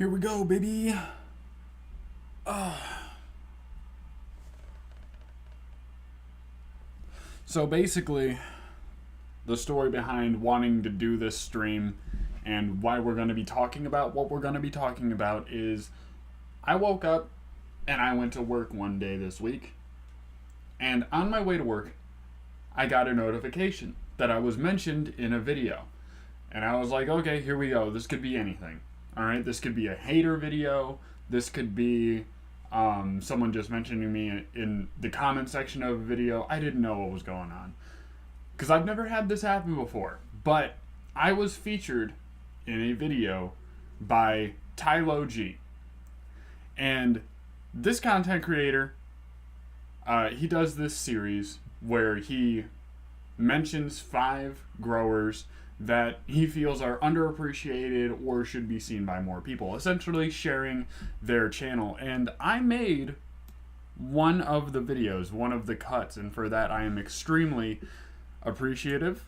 Here we go, baby. So basically, the story behind wanting to do this stream and why we're going to be talking about what we're going to be talking about is I woke up and I went to work one day this week. And on my way to work, I got a notification that I was mentioned in a video. And I was like, okay, here we go. This could be anything. All right, this could be a hater video. This could be someone just mentioning me in the comment section of a video. I didn't know what was going on because I've never had this happen before. But I was featured in a video by Tylo G. And this content creator, he does this series where he mentions 5 growers that he feels are underappreciated or should be seen by more people, essentially sharing their channel. And I made one of the videos, one of the cuts, and for that I am extremely appreciative.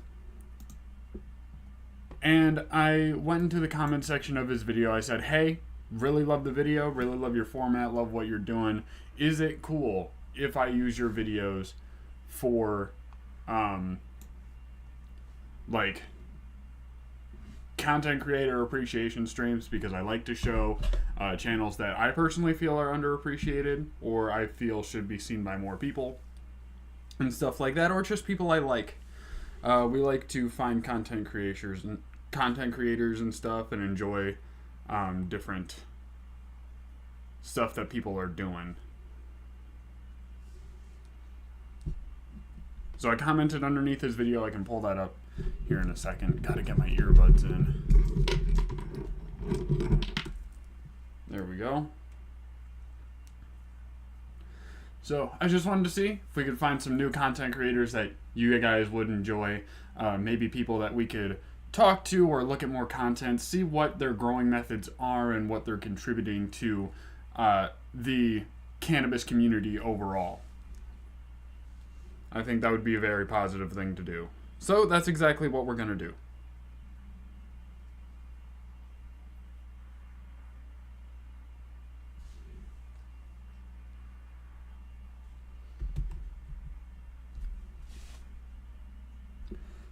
And I went into the comment section of his video. I said, hey, really love the video, really love your format, love what you're doing. Is it cool if I use your videos for like content creator appreciation streams, because I like to show channels that I personally feel are underappreciated or I feel should be seen by more people and stuff like that, or just people I like. We like to find content creators and stuff and enjoy different stuff that people are doing. So I commented underneath his video. I can pull that up here in a second. Gotta get my earbuds in. There we go. So I just wanted to see if we could find some new content creators that you guys would enjoy. Maybe people that we could talk to or look at more content, see what their growing methods are and what they're contributing to the cannabis community overall. I think that would be a very positive thing to do. So that's exactly what we're going to do.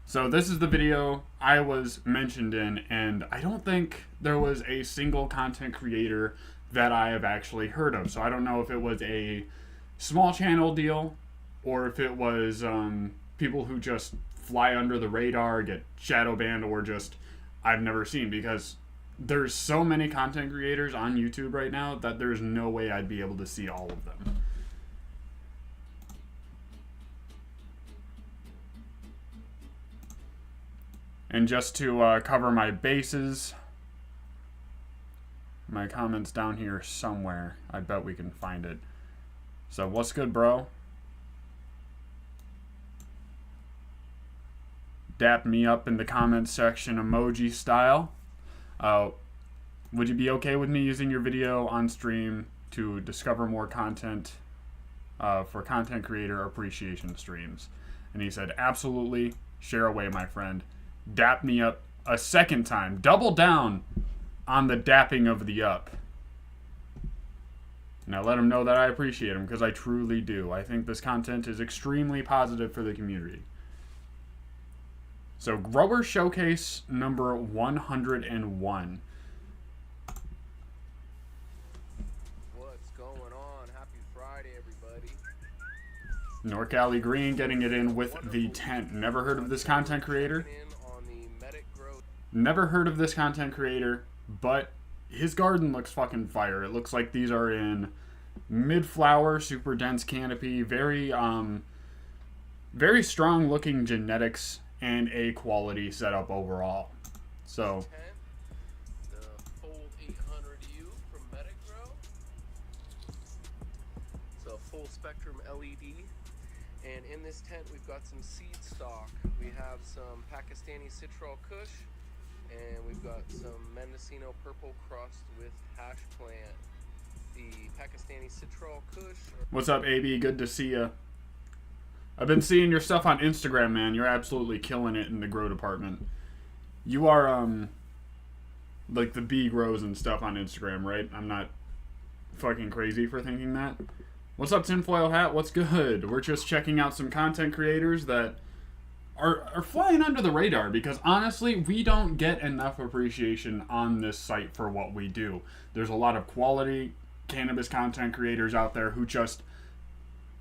So this is the video I was mentioned in, and I don't think there was a single content creator that I have actually heard of. So I don't know if it was a small channel deal or if it was people who just fly under the radar, get shadow banned, or just I've never seen, because there's so many content creators on YouTube right now that there's no way I'd be able to see all of them. And just to cover my bases, my comment's down here somewhere. I bet we can find it. So what's good, bro? Dap me up in the comments section emoji style. Would you be okay with me using your video on stream to discover more content for content creator appreciation streams? And he said, absolutely, share away, my friend. Dap me up a second time. Double down on the dapping of the up. Now let him know that I appreciate him, because I truly do. I think this content is extremely positive for the community. So Grower Showcase number 101. What's going on? Happy Friday, everybody. NorCali Green getting it in with the tent. Never heard of this content creator. Never heard of this content creator, but his garden looks fucking fire. It looks like these are in mid-flower, super dense canopy, very very strong looking genetics and a quality setup overall. So the Fold 800U from Metagrow. It's a full spectrum LED. And in this tent we've got some seed stock. We have some Pakistani Citral Kush, and we've got some Mendocino Purple crossed with Hash Plant. The Pakistani Citral Kush. What's up, AB? Good to see ya. I've been seeing your stuff on Instagram, man. You're absolutely killing it in the grow department. You are like the bee grows and stuff on Instagram, right? I'm not fucking crazy for thinking that. What's up, Tinfoil Hat? What's good? We're just checking out some content creators that are flying under the radar, because honestly, we don't get enough appreciation on this site for what we do. There's a lot of quality cannabis content creators out there who just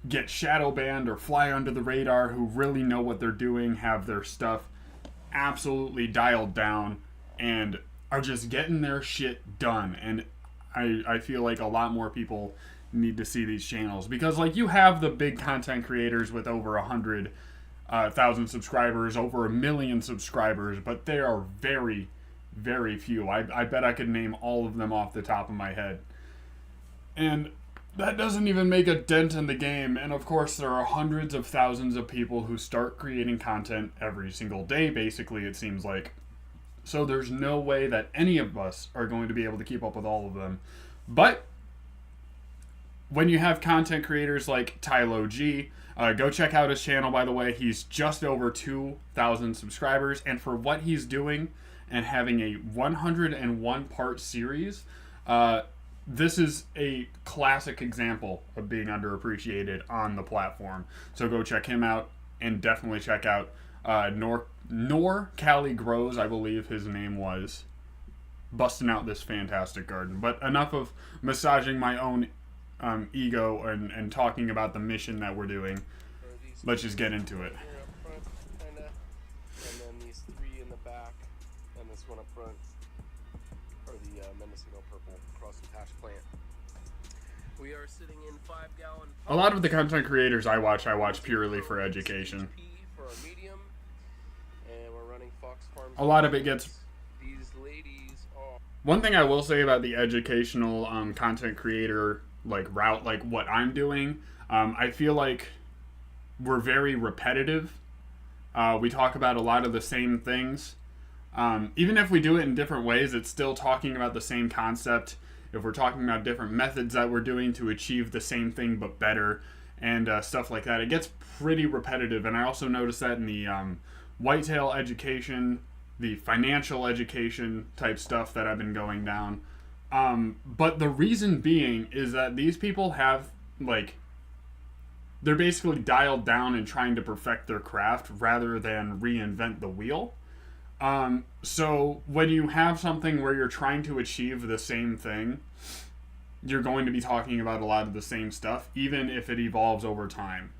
get shadow banned or fly under the radar, who really know what they're doing, have their stuff absolutely dialed down, and are just getting their shit done. And I feel like a lot more people need to see these channels, because like you have the big content creators with over 100,000 subscribers, over 1 million subscribers, but they are very, very few. I bet I could name all of them off the top of my head. And that doesn't even make a dent in the game. And of course, there are hundreds of thousands of people who start creating content every single day, basically, it seems like. So there's no way that any of us are going to be able to keep up with all of them. But when you have content creators like Tylo G, go check out his channel, by the way. He's just over 2,000 subscribers. And for what he's doing and having a 101 part series, this is a classic example of being underappreciated on the platform. So go check him out, and definitely check out Nor Cali Grows, I believe his name was, busting out this fantastic garden. But enough of massaging my own ego and talking about the mission that we're doing. Let's just get into it. Here up front, kinda, and then these three in the back, and this one up front are the Mendocino Purple Cross and Patch plant. We are sitting in 5-gallon. A lot of the content creators I watch purely for education. For our medium, and we're running Fox Farms. A lot of it gets. These ladies are. One thing I will say about the educational content creator route, like what I'm doing, I feel like we're very repetitive. We talk about a lot of the same things. Even if we do it in different ways, it's still talking about the same concept. If we're talking about different methods that we're doing to achieve the same thing but better, and stuff like that, it gets pretty repetitive. And I also noticed that in the whitetail education, the financial education type stuff that I've been going down. But the reason being is that these people have, they're basically dialed down and trying to perfect their craft rather than reinvent the wheel. So when you have something where you're trying to achieve the same thing, you're going to be talking about a lot of the same stuff, even if it evolves over time.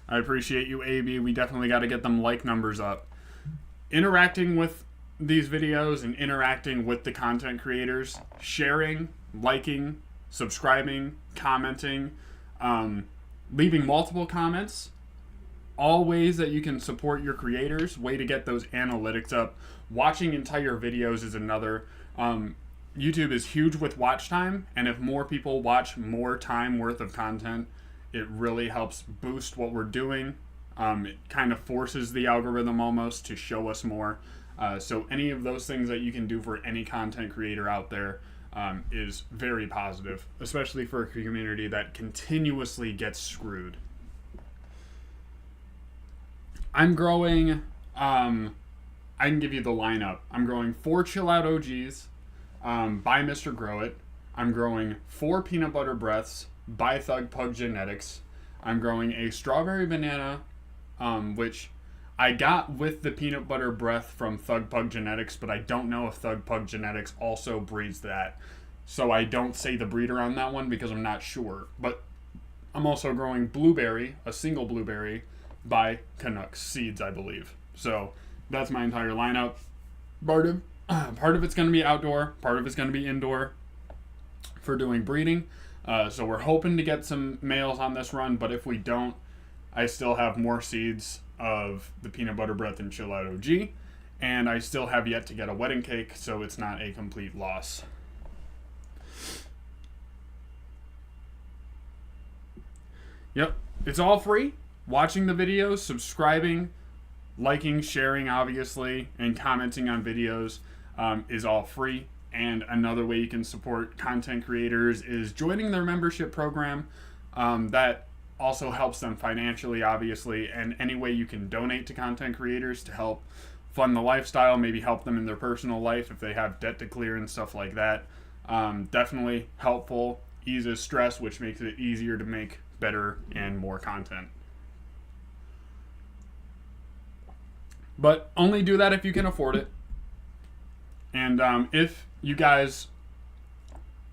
I appreciate you, AB. We definitely got to get them like numbers up. Interacting with these videos and interacting with the content creators, sharing, liking, subscribing, commenting, leaving multiple comments, all ways that you can support your creators, way to get those analytics up. Watching entire videos is another. YouTube is huge with watch time, and if more people watch more time worth of content, it really helps boost what we're doing. It kind of forces the algorithm almost to show us more. So any of those things that you can do for any content creator out there is very positive, especially for a community that continuously gets screwed. I'm growing, I can give you the lineup. I'm growing 4 Chill Out OGs by Mr. Grow It. I'm growing 4 Peanut Butter Breaths by Thug Pug Genetics. I'm growing a Strawberry Banana, which I got with the Peanut Butter Breath from Thug Pug Genetics, but I don't know if Thug Pug Genetics also breeds that. So I don't say the breeder on that one because I'm not sure. But I'm also growing Blueberry, a single blueberry, by Canucks Seeds, I believe. So that's my entire lineup. Part of it's going to be outdoor, part of it's going to be indoor for doing breeding. So we're hoping to get some males on this run, but if we don't, I still have more seeds of the Peanut Butter Breath and Chill Out OG, and I still have yet to get a wedding cake, so it's not a complete loss. Yep, it's all free. Watching the videos, subscribing, liking, sharing, obviously, and commenting on videos is all free. And another way you can support content creators is joining their membership program that also helps them financially, obviously, and any way you can donate to content creators to help fund the lifestyle, maybe help them in their personal life if they have debt to clear and stuff like that. Definitely helpful, eases stress, which makes it easier to make better and more content. But only do that if you can afford it. And if you guys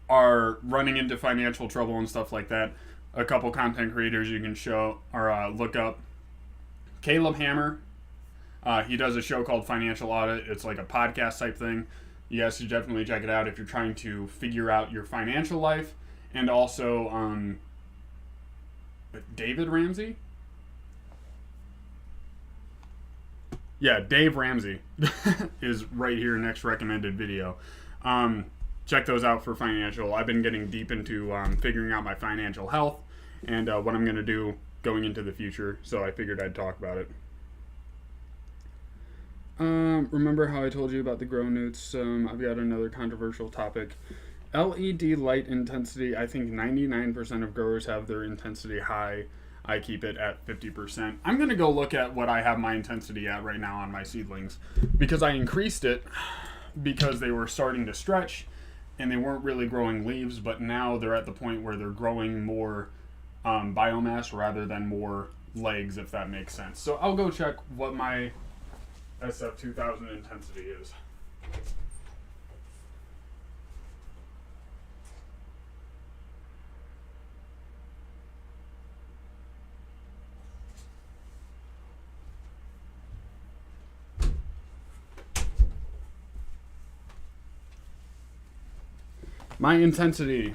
are running into financial trouble and stuff like that, a couple content creators you can show or look up. Caleb Hammer, he does a show called Financial Audit. It's like a podcast type thing. You guys should definitely check it out if you're trying to figure out your financial life. And also David Ramsey. Yeah, Dave Ramsey is right here, next recommended video. Check those out for financial. I've been getting deep into figuring out my financial health and what I'm going to do going into the future, so I figured I'd talk about it. Remember how I told you about the grow newts? I've got another controversial topic. LED light intensity, I think 99% of growers have their intensity high. I keep it at 50%. I'm going to go look at what I have my intensity at right now on my seedlings, because I increased it because they were starting to stretch and they weren't really growing leaves, but now they're at the point where they're growing more biomass rather than more legs, if that makes sense. So I'll go check what my SF2000 intensity is. My intensity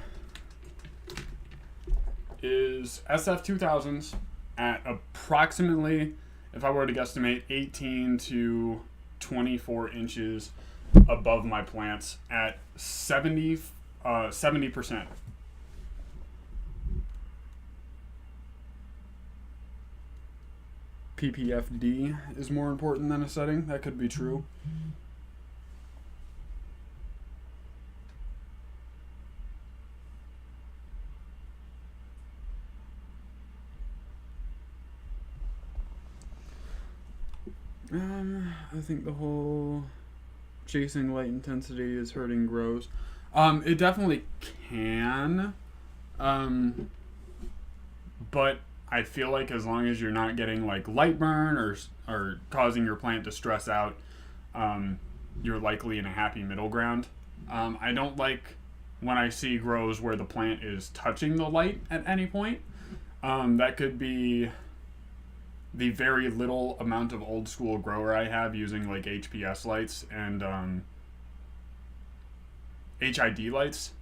is SF2000s at approximately, if I were to guesstimate, 18 to 24 inches above my plants at 70%. PPFD is more important than a setting. That could be true. I think the whole chasing light intensity is hurting grows. It definitely can. But I feel like as long as you're not getting like light burn or causing your plant to stress out, you're likely in a happy middle ground. I don't like when I see grows where the plant is touching the light at any point. That could be the very little amount of old school grower I have using like HPS lights and HID lights.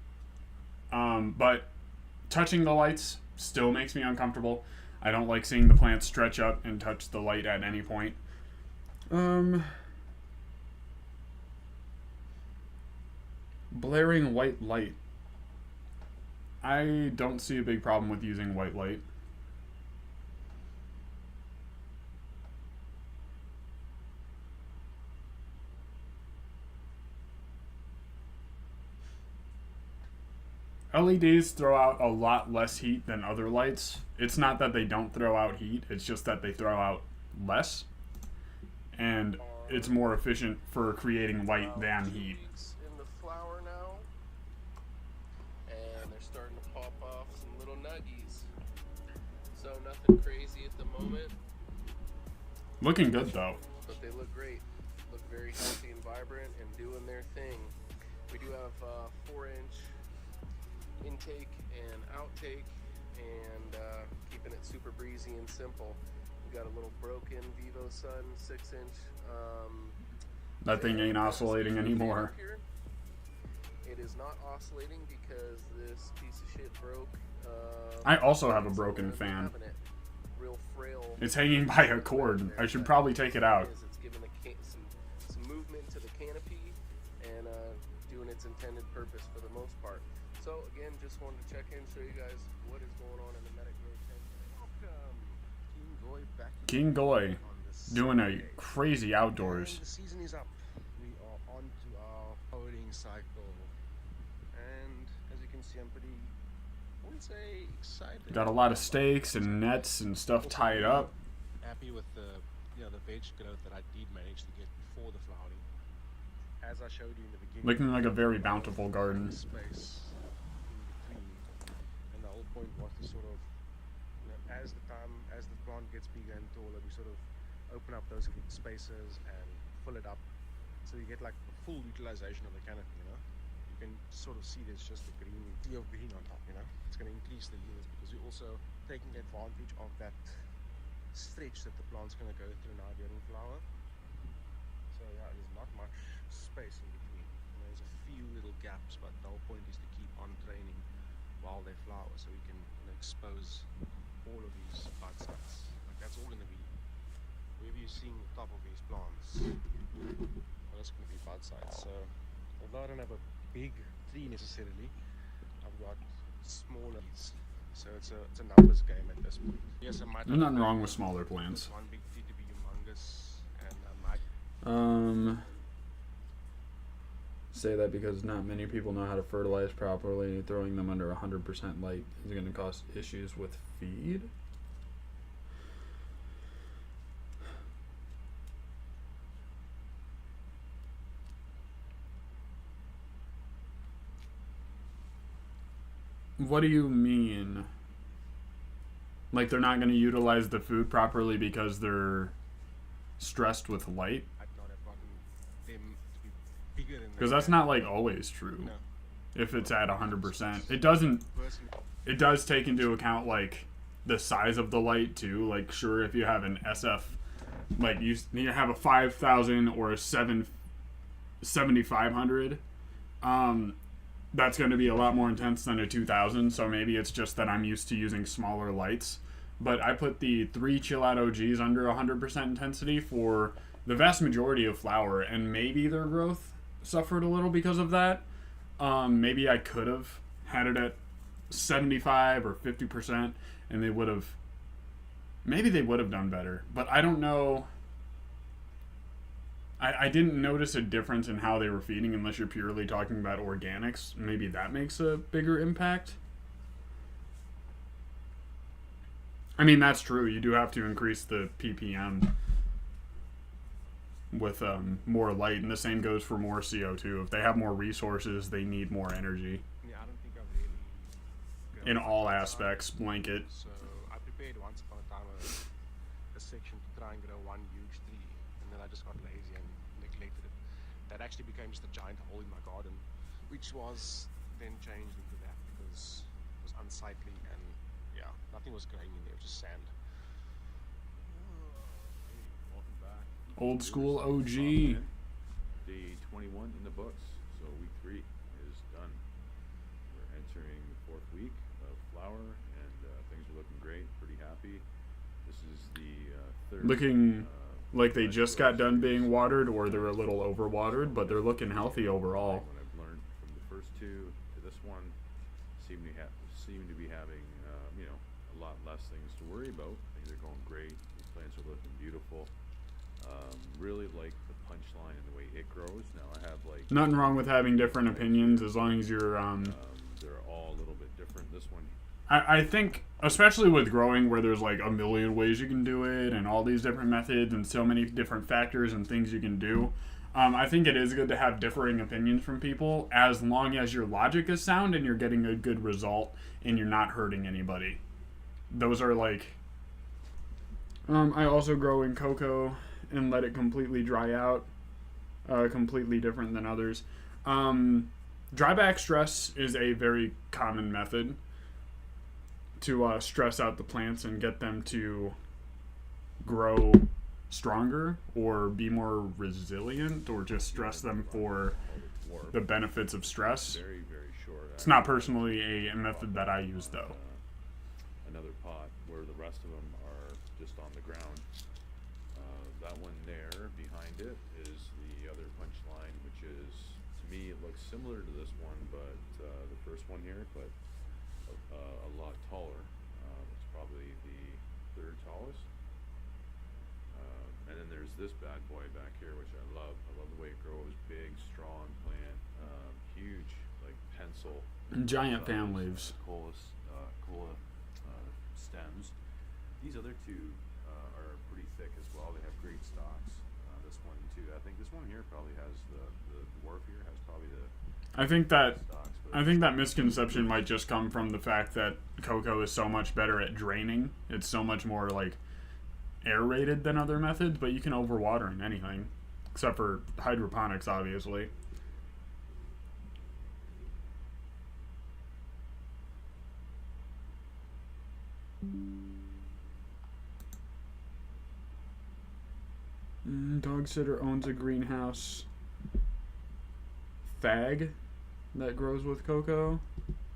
But touching the lights still makes me uncomfortable. I don't like seeing the plant stretch up and touch the light at any point. Blaring white light. I don't see a big problem with using white light. LEDs throw out a lot less heat than other lights. It's not that they don't throw out heat, it's just that they throw out less. And it's more efficient for creating light than heat. In the flower now, and they're starting to pop off some little nuggies. So nothing crazy at the moment. Looking good though. But they look great. Look very healthy and vibrant and doing their thing. We do have 4-inch intake and outtake, and keeping it super breezy and simple. We got a little broken Vivo Sun 6-inch. That thing ain't oscillating anymore. It is not oscillating because this piece of shit broke. I also have a broken fan. Real frail. It's hanging by a cord. I should probably take it out. It's giving some movement to the canopy and doing its intended purpose for the most part. So again, just wanted to check in, show you guys what is going on in the Medic Road 10. Welcome, King Goy back. King Goy doing a crazy outdoors. The season is up. We are on to our hoeing cycle, and as you can see, I'm pretty wouldn't say excited. Got a lot of stakes and nets and stuff Also tied very up. happy with the veg growth that I did manage to get before the flowering. As I showed you in the beginning, Looking like a very bountiful garden. space in between, and the whole point was to sort of, as the plant gets bigger and taller, we sort of open up those spaces and fill it up, so you get like a full utilization of the canopy. You can sort of see there's just a sea of green on top. It's going to increase the yields because we're also taking advantage of that stretch that the plant's going to go through now during flower. So yeah, there's not much space in between. There's a few little gaps, but the whole point is to keep on training while they flower, so we can expose all of these bud sites. Like that's all going to be, wherever you're seeing the top of these plants, well, that's going to be bud sites. So although I don't have a big tree necessarily, I've got smaller trees. So it's a numbers game at this point. Yes, I might. There's nothing wrong with smaller plants. One big tree to be humongous, and I might. Say that because not many people know how to fertilize properly. Throwing them under 100% light is going to cause issues with feed. What do you mean? Like they're not going to utilize the food properly because they're stressed with light? I'd not have gotten them to be bigger than. Because that's not like always true. No. If it's at 100%, it doesn't. Personally, It does take into account like the size of the light too. Like sure, if you have an SF, like you have a 5,000 or a 7,500, that's going to be a lot more intense than a 2,000. So maybe it's just that I'm used to using smaller lights. But I put the 3 Chill Out OGs under 100% intensity for the vast majority of flower, and maybe their growth suffered a little because of that. Maybe I could have had it at 75 or 50%, and they would have done better. But I don't know. I didn't notice a difference in how they were feeding unless you're purely talking about organics. Maybe that makes a bigger impact. I mean, that's true. You do have to increase the ppm with more light, and the same goes for more CO2. If they have more resources, they need more energy. yeah, I don't think I've really. In all aspects, blanket. So I prepared once upon a time a section to try and grow one huge tree, and then I just got lazy and neglected it. That actually became just a giant hole in my garden, which was then changed into that because it was unsightly and yeah, nothing was growing in there, just sand. Welcome back. Old school OG. Day 21 in the books, so week 3 is done. We're entering the 4th week of flower, and things are looking great. Pretty happy. This is the third. Looking like they just got done being watered, or they're a little overwatered, but they're looking healthy overall. What I've learned from the first 2 to this one seem to be having a lot less things to worry about. Things are going great. These plants are looking beautiful. Really like the punchline and the way it grows. Now I have like Nothing wrong with having different opinions as long as you're they're all a little bit different. This one, I think, especially with growing where there's like a million ways you can do it and all these different methods and so many different factors and things you can do, I think it is good to have differing opinions from people as long as your logic is sound and you're getting a good result and you're not hurting anybody. Those are like... I also grow in cocoa and let it completely dry out. Completely different than others. Dryback stress is a very common method to stress out the plants and get them to grow stronger or be more resilient, or just stress them for the benefits of stress. very very short. It's not personally a method that I use though. Another pot where the rest of them are just on the ground. That one there behind it is the other punchline, which is, to me, it looks similar to this one, but the first one here, but a lot taller. It's probably the 3rd tallest. And then there's this bad boy back here, which I love. I love the way it grows. Big, strong plant, huge, like pencil. Giant fan leaves. Colas full of stems. These other two are pretty thick as well. They have great stalks. This one too. I think this one here probably has the dwarf here has probably the I think that stalks. But I think that misconception might just come from the fact that cocoa is so much better at draining. It's so much more like aerated than other methods, but you can overwater in anything, except for hydroponics, obviously. Dog sitter owns a greenhouse fag that grows with cocoa,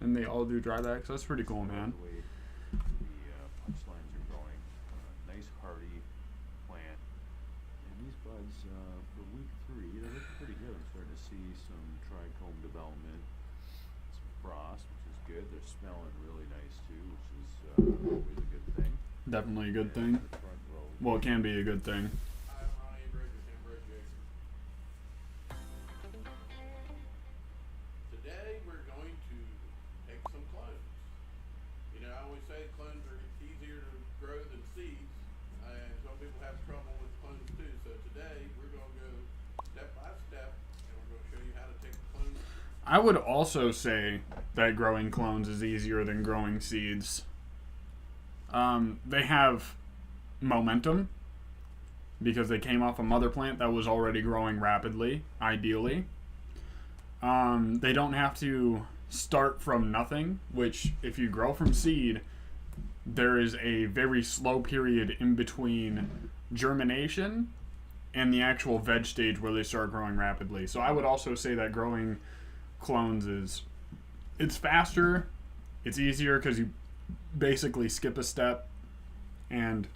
and they all do drybacks. That's pretty cool, man. The way the punchlines are growing, nice hardy plant, and these buds for week 3 they're looking pretty good. I'm starting to see some trichome development, some frost, which is good. They're smelling really nice too, which is always a good thing. Definitely a good And thing. the front row, Well, it can be a good thing. I'm on Apriciation. Today we're going to take some clones. You know, I always say clones are easier to grow than seeds, and some people have trouble with clones too. So today we're going to go step by step, and we're going to show you how to take clones. I would also say that growing clones is easier than growing seeds. They have momentum because they came off a mother plant that was already growing rapidly, ideally. They don't have to start from nothing, which if you grow from seed, there is a very slow period in between germination and the actual veg stage where they start growing rapidly. So I would also say that growing clones it's faster, it's easier because you basically skip a step, and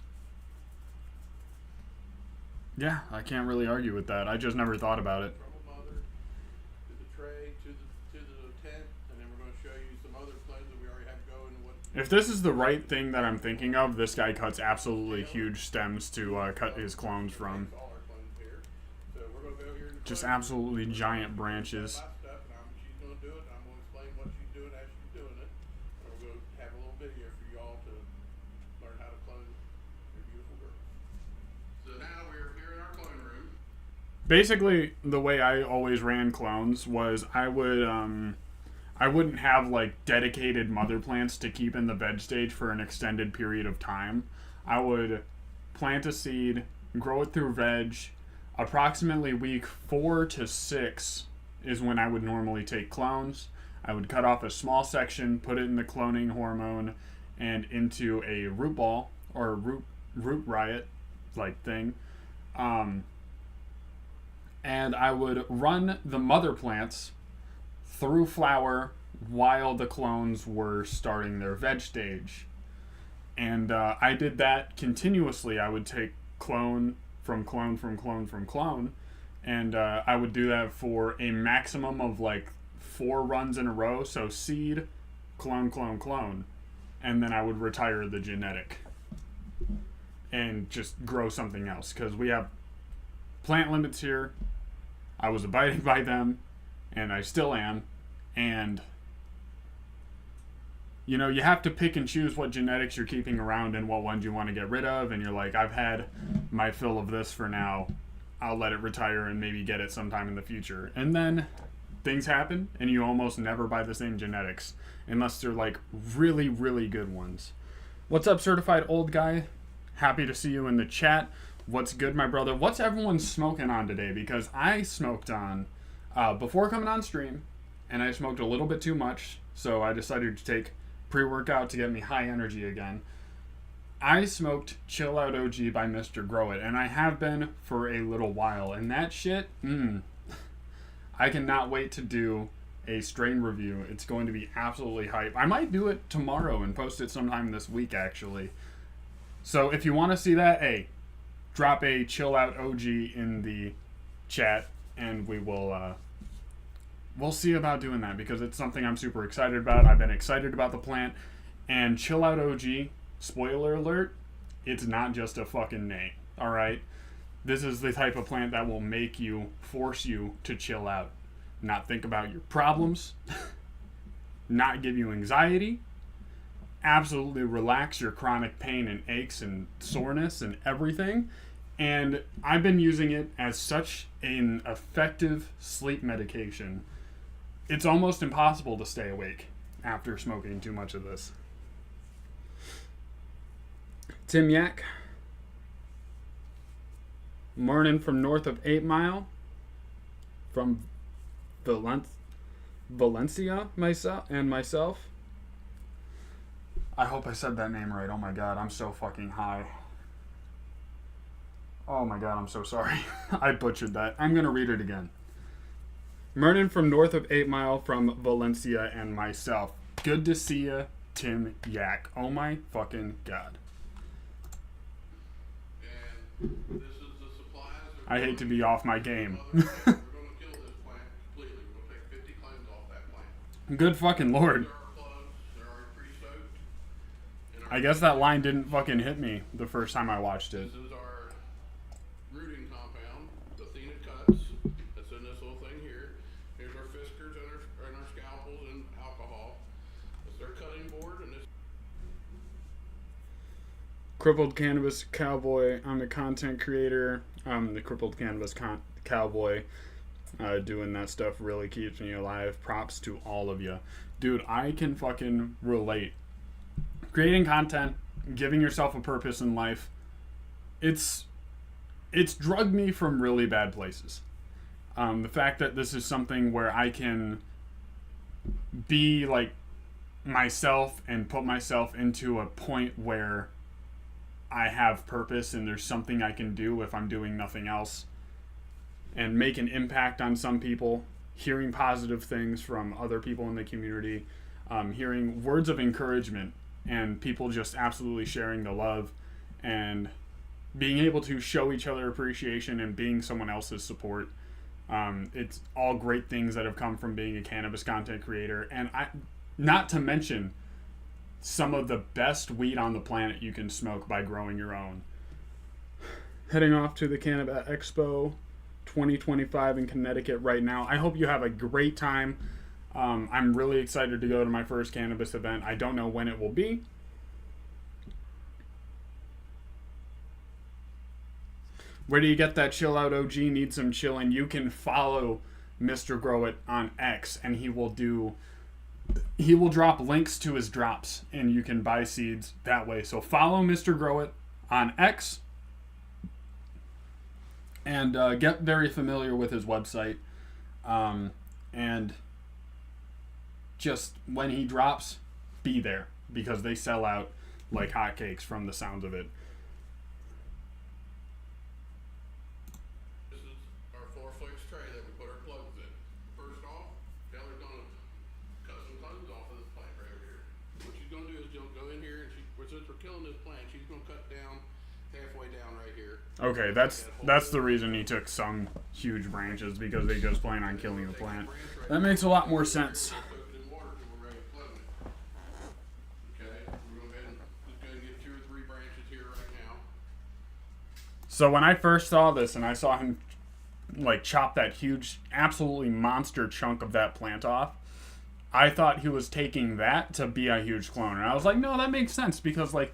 yeah, I can't really argue with that. I just never thought about it. From a mother to the tray to the tent, and then we're going to show you some other clones that we already have going. If this is the right thing that I'm thinking of, this guy cuts absolutely huge stems to cut his clones from. All our clones here. So we're going to go here and Just absolutely giant branches. step by step, and she's going to do it. And I'm going to explain what she's doing as she's doing it. And we're going to have a little video for you all to learn how to clone your beautiful girls. So now we're here in our clone room. Basically, the way I always ran clones was I wouldn't have like dedicated mother plants to keep in the veg stage for an extended period of time. I would plant a seed, grow it through veg. Approximately week 4 to 6 is when I would normally take clones. I would cut off a small section, put it in the cloning hormone and into a root ball or a root riot like thing. And I would run the mother plants through flower while the clones were starting their veg stage. And I did that continuously. I would take clone from clone from clone from clone, and I would do that for a maximum of like 4 runs in a row. So seed, clone, clone, clone, and then I would retire the genetic and just grow something else, because we have plant limits here. I was abiding by them, and I still am. And you know, you have to pick and choose what genetics you're keeping around and what ones you want to get rid of. And you're like, I've had my fill of this for now. I'll let it retire and maybe get it sometime in the future. And then things happen, and you almost never buy the same genetics unless they're like really, really good ones. What's up, certified old guy? Happy to see you in the chat. What's good, my brother? What's everyone smoking on today? Because I smoked on before coming on stream, and I smoked a little bit too much, so I decided to take pre-workout to get me high energy again. I smoked Chill Out OG by Mr. Grow It, and I have been for a little while, and that shit, I cannot wait to do a strain review. It's going to be absolutely hype. I might do it tomorrow and post it sometime this week, actually. So if you want to see that, hey, drop a Chill Out OG in the chat, and we will we'll see about doing that, because it's something I'm super excited about. I've been excited about the plant, and Chill Out OG, spoiler alert, it's not just a fucking name, alright? This is the type of plant that will make you, force you to chill out. Not think about your problems, not give you anxiety, absolutely relax your chronic pain and aches and soreness and everything. And I've been using it as such an effective sleep medication. It's almost impossible to stay awake after smoking too much of this. Tim Yak. Morning from north of 8 Mile. From Valencia, myself. I hope I said that name right. Oh my god, I'm so fucking high. Oh my god, I'm so sorry. I butchered that. I'm gonna read it again. Morning from north of 8 Mile from Valencia and myself. Good to see ya, Tim Yak. Oh my fucking god. And this is the supplies. I hate to be off my game. We're going to kill this plant completely. We're going to take 50 clones off that plant. Good fucking lord. These are our plugs. They're already pre-soaked. And I guess that line didn't fucking hit me the first time I watched it. This is our rooting compound, the Athena cuts. That's in this little thing here. Here's our fiskers and our scalpels and alcohol. That's their cutting board, and this. Crippled Cannabis Cowboy. I'm a content creator. The Crippled Cannabis Cowboy. Doing that stuff really keeps me alive. Props to all of you. Dude, I can fucking relate. Creating content, giving yourself a purpose in life, it's drugged me from really bad places. The fact that this is something where I can be like myself and put myself into a point where I have purpose and there's something I can do if I'm doing nothing else, and make an impact on some people, hearing positive things from other people in the community, hearing words of encouragement and people just absolutely sharing the love and being able to show each other appreciation and being someone else's support. It's all great things that have come from being a cannabis content creator. And not to mention some of the best weed on the planet you can smoke by growing your own. Heading off to the Cannabis Expo 2025 in Connecticut right now. I hope you have a great time. I'm really excited to go to my first cannabis event. I don't know when it will be. Where do you get that chill out, OG? Need some chilling? You can follow Mr. Grow It on X, and he will drop links to his drops, and you can buy seeds that way. So follow Mr. Grow It on X, and get very familiar with his website. And just when he drops, be there, because they sell out like hotcakes from the sounds of it. This is our 4-flex tray that we put our plugs in. First off, Taylor's gonna cut some clones off of this plant right over here. What she's gonna do is she'll go in here and since we're killing this plant, she's gonna cut down halfway down right here. Okay, that's the reason he took some huge branches, because they just plan on killing the plant. That makes a lot more sense. Soak it in water till we're ready to clone it. Okay, we're gonna go ahead and just go and get 2 or 3 branches here right now. So when I first saw this and I saw him like chop that huge, absolutely monster chunk of that plant off, I thought he was taking that to be a huge clone. And I was like, no, that makes sense, because like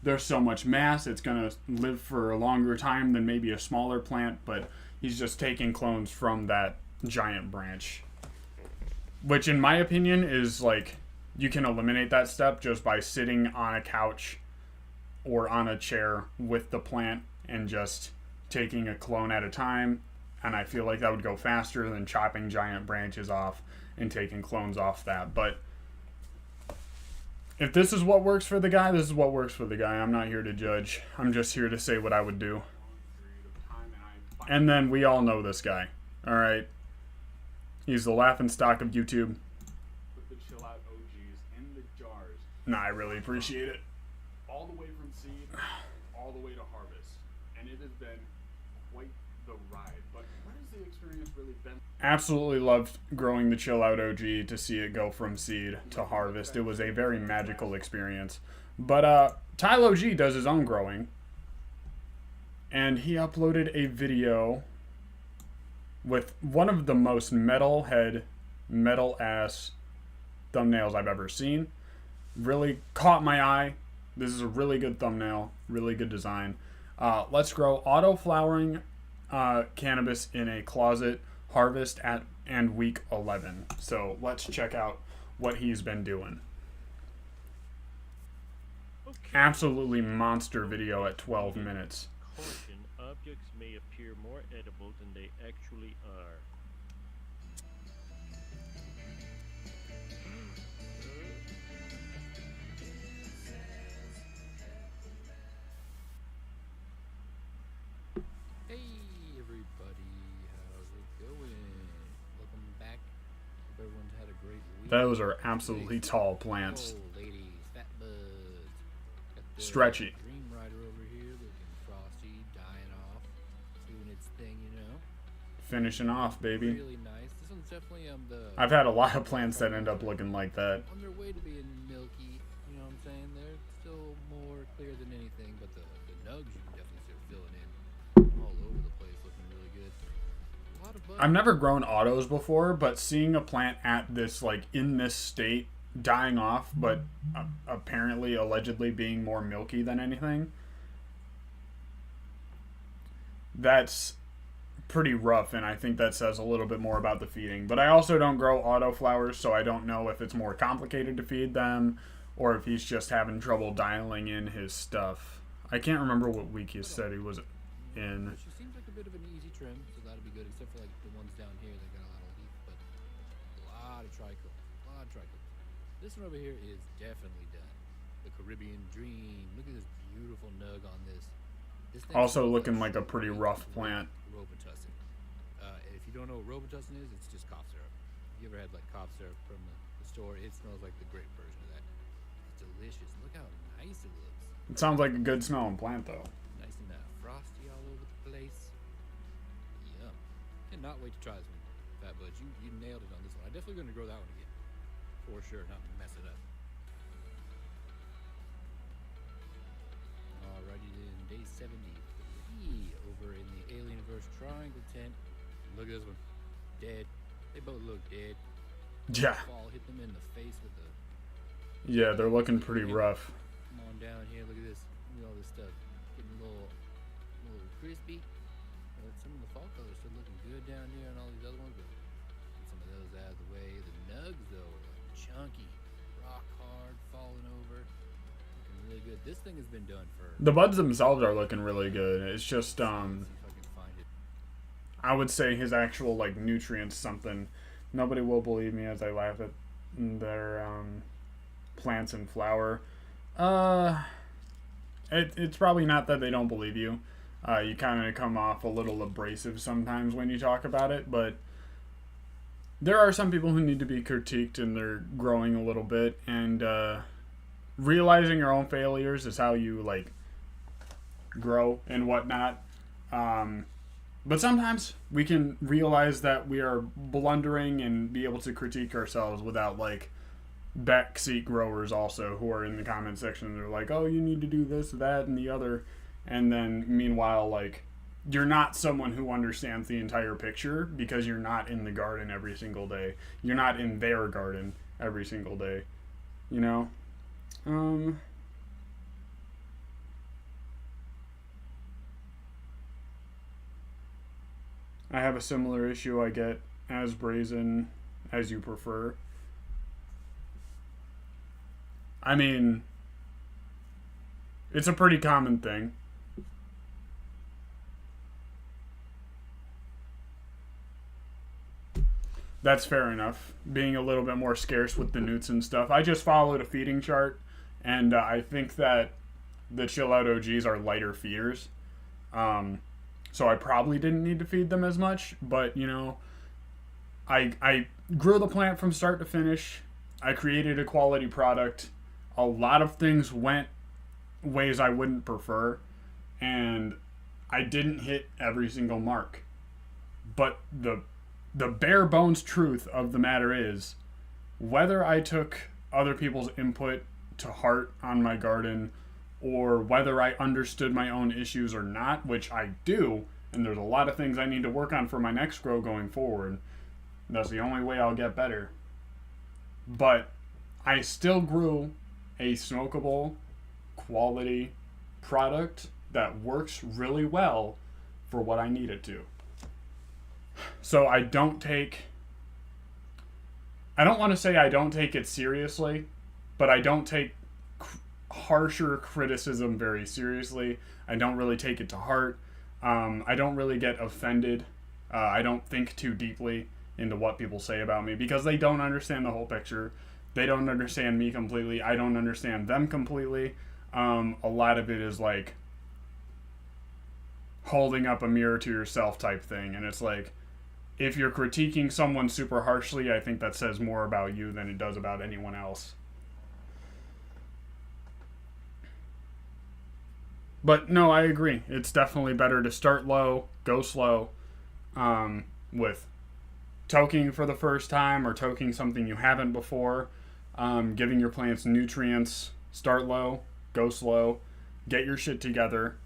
there's so much mass, it's gonna live for a longer time than maybe a smaller plant, but he's just taking clones from that giant branch. Which in my opinion is like, you can eliminate that step just by sitting on a couch or on a chair with the plant and just taking a clone at a time. And I feel like that would go faster than chopping giant branches off and taking clones off that. But if this is what works for the guy, this is what works for the guy. I'm not here to judge. I'm just here to say what I would do. And then we all know this guy. All right. He's the laughing stock of YouTube. Put the chill out OGs in the jars. Nah, I really appreciate it. All the way from seed, all the way to harvest. And it has been quite the ride. But what has the experience really been? Absolutely loved growing the Chill Out OG to see it go from seed to harvest. It was a very magical experience. But Tile OG does his own growing. And he uploaded a video with one of the most metal-ass thumbnails I've ever seen. really caught my eye. This is a really good thumbnail, really good design. Let's grow auto flowering cannabis in a closet, harvest at and week 11. So let's check out what he's been doing. Okay. Absolutely monster video at 12 minutes. Caution, objects may appear more edible than they actually are. Hey everybody, how's it going? Welcome back. Hope everyone's had a great week. Those are absolutely tall plants. Oh, ladies, fat buds. Got the Stretchy. Dream Rider over here, looking frosty, dying off, doing its thing, you know. Finishing off, baby. Really nice. This one's definitely the. I've had a lot of plants that end up looking like that. On their way to being milky, you know what I'm saying? They're still more clear than anything, but the nugs you can definitely start filling in all over the place, looking really good. A lot of buds. I've never grown autos before, but seeing a plant at this, like, in this state, dying off, but apparently, allegedly being more milky than anything, that's pretty rough, and I think that says a little bit more about the feeding. But I also don't grow auto flowers, so I don't know if it's more complicated to feed them, or if he's just having trouble dialing in his stuff. I can't remember what week he said he was in. She seems like a bit of an easy trim, so that'll be good, except for like the ones down here that got a lot of leaf, but a lot of trichomes. A lot of trichomes. This one over here is definitely done. The Caribbean Dream. Look at this beautiful nug on this. This thing's Also so looking lush. like a pretty rough plant. Robitussin. If you don't know what Robitussin is, it's just cough syrup. If you ever had like cough syrup from the store, it smells like the grape version of that. It's delicious. Look how nice it looks. It sounds like a good smelling plant, though. Nice and frosty all over the place. Yum. Cannot wait to try this one, Fat Bud. You nailed it on this one. I'm definitely going to grow that one again. For sure, not mess it up. Alrighty then, day 73 over in the Alienverse Triangle tent. Look at this one. Dead. They both look dead. Yeah. Fall hit them in the face with the. Yeah, they're looking pretty rough. Come on down here. Look at this. Look at all this stuff. Getting a little crispy. Some of the fall colors still looking good down here and all these other ones, but get some of those out of the way. The nugs though are like chunky, rock hard, falling over. Looking really good. This thing has been done for. The buds themselves are looking really good. It's just, See if I can find it. I would say his actual, like, nutrients something. Nobody will believe me as I laugh at their plants and flower. It's probably not that they don't believe you. You kind of come off a little abrasive sometimes when you talk about it, but there are some people who need to be critiqued and they're growing a little bit, and realizing your own failures is how you, like, grow and whatnot. But sometimes we can realize that we are blundering and be able to critique ourselves without, like, backseat growers also who are in the comment section. They're like, oh, you need to do this, that, and the other. And then, meanwhile, like, you're not someone who understands the entire picture because you're not in the garden every single day. You're not in their garden every single day. You know? I have a similar issue I get as brazen as you prefer. I mean, it's a pretty common thing. That's fair enough. Being a little bit more scarce with the newts and stuff. I just followed a feeding chart, and I think that the Chill Out OGs are lighter feeders. So I probably didn't need to feed them as much, but, you know, I grew the plant from start to finish. I created a quality product. A lot of things went ways I wouldn't prefer, and I didn't hit every single mark. But the bare bones truth of the matter is, whether I took other people's input to heart on my garden, or whether I understood my own issues or not, which I do, and there's a lot of things I need to work on for my next grow going forward. That's the only way I'll get better. But I still grew a smokable quality product that works really well for what I need it to. So I don't want to say I don't take it seriously, but I don't take harsher criticism very seriously. I don't really take it to heart. I don't really get offended. I don't think too deeply into what people say about me because they don't understand the whole picture. They don't understand me completely. I don't understand them completely. A lot of it is like holding up a mirror to yourself type thing. And it's like, if you're critiquing someone super harshly, I think that says more about you than it does about anyone else. But no, I agree. It's definitely better to start low, go slow, with toking for the first time or toking something you haven't before, giving your plants nutrients, start low, go slow, get your shit together.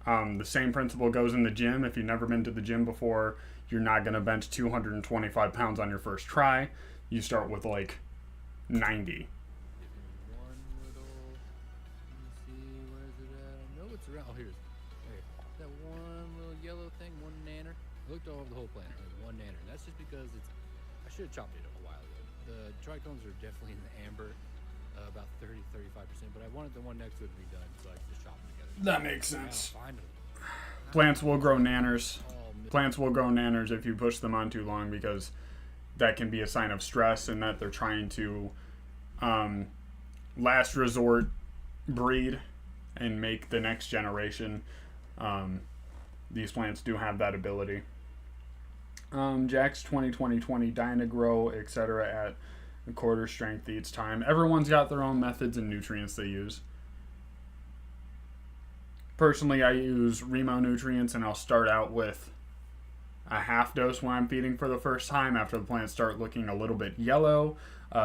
The same principle goes in the gym. If you've never been to the gym before, you're not going to bench 225 pounds on your first try. You start with like 90. One little, let me see, where is it at? I know it's around. Oh, here's that one little yellow thing, one nanner. I looked all over the whole plant. There's one nanner. That's just because I should have chopped it a while ago. The trichomes are definitely in the amber, about 30-35%, but I wanted the one next to it to be done, so I could just chop them together. That makes sense. Finally. Plants will grow nanners. Plants will grow nanners if you push them on too long, because that can be a sign of stress and that they're trying to last resort breed and make the next generation. These plants do have that ability. Jack's 20-20-20, Dynagrow, etc. at a quarter strength each time. Everyone's got their own methods and nutrients they use. Personally, I use Remo nutrients, and I'll start out with a half dose when I'm feeding for the first time after the plants start looking a little bit yellow,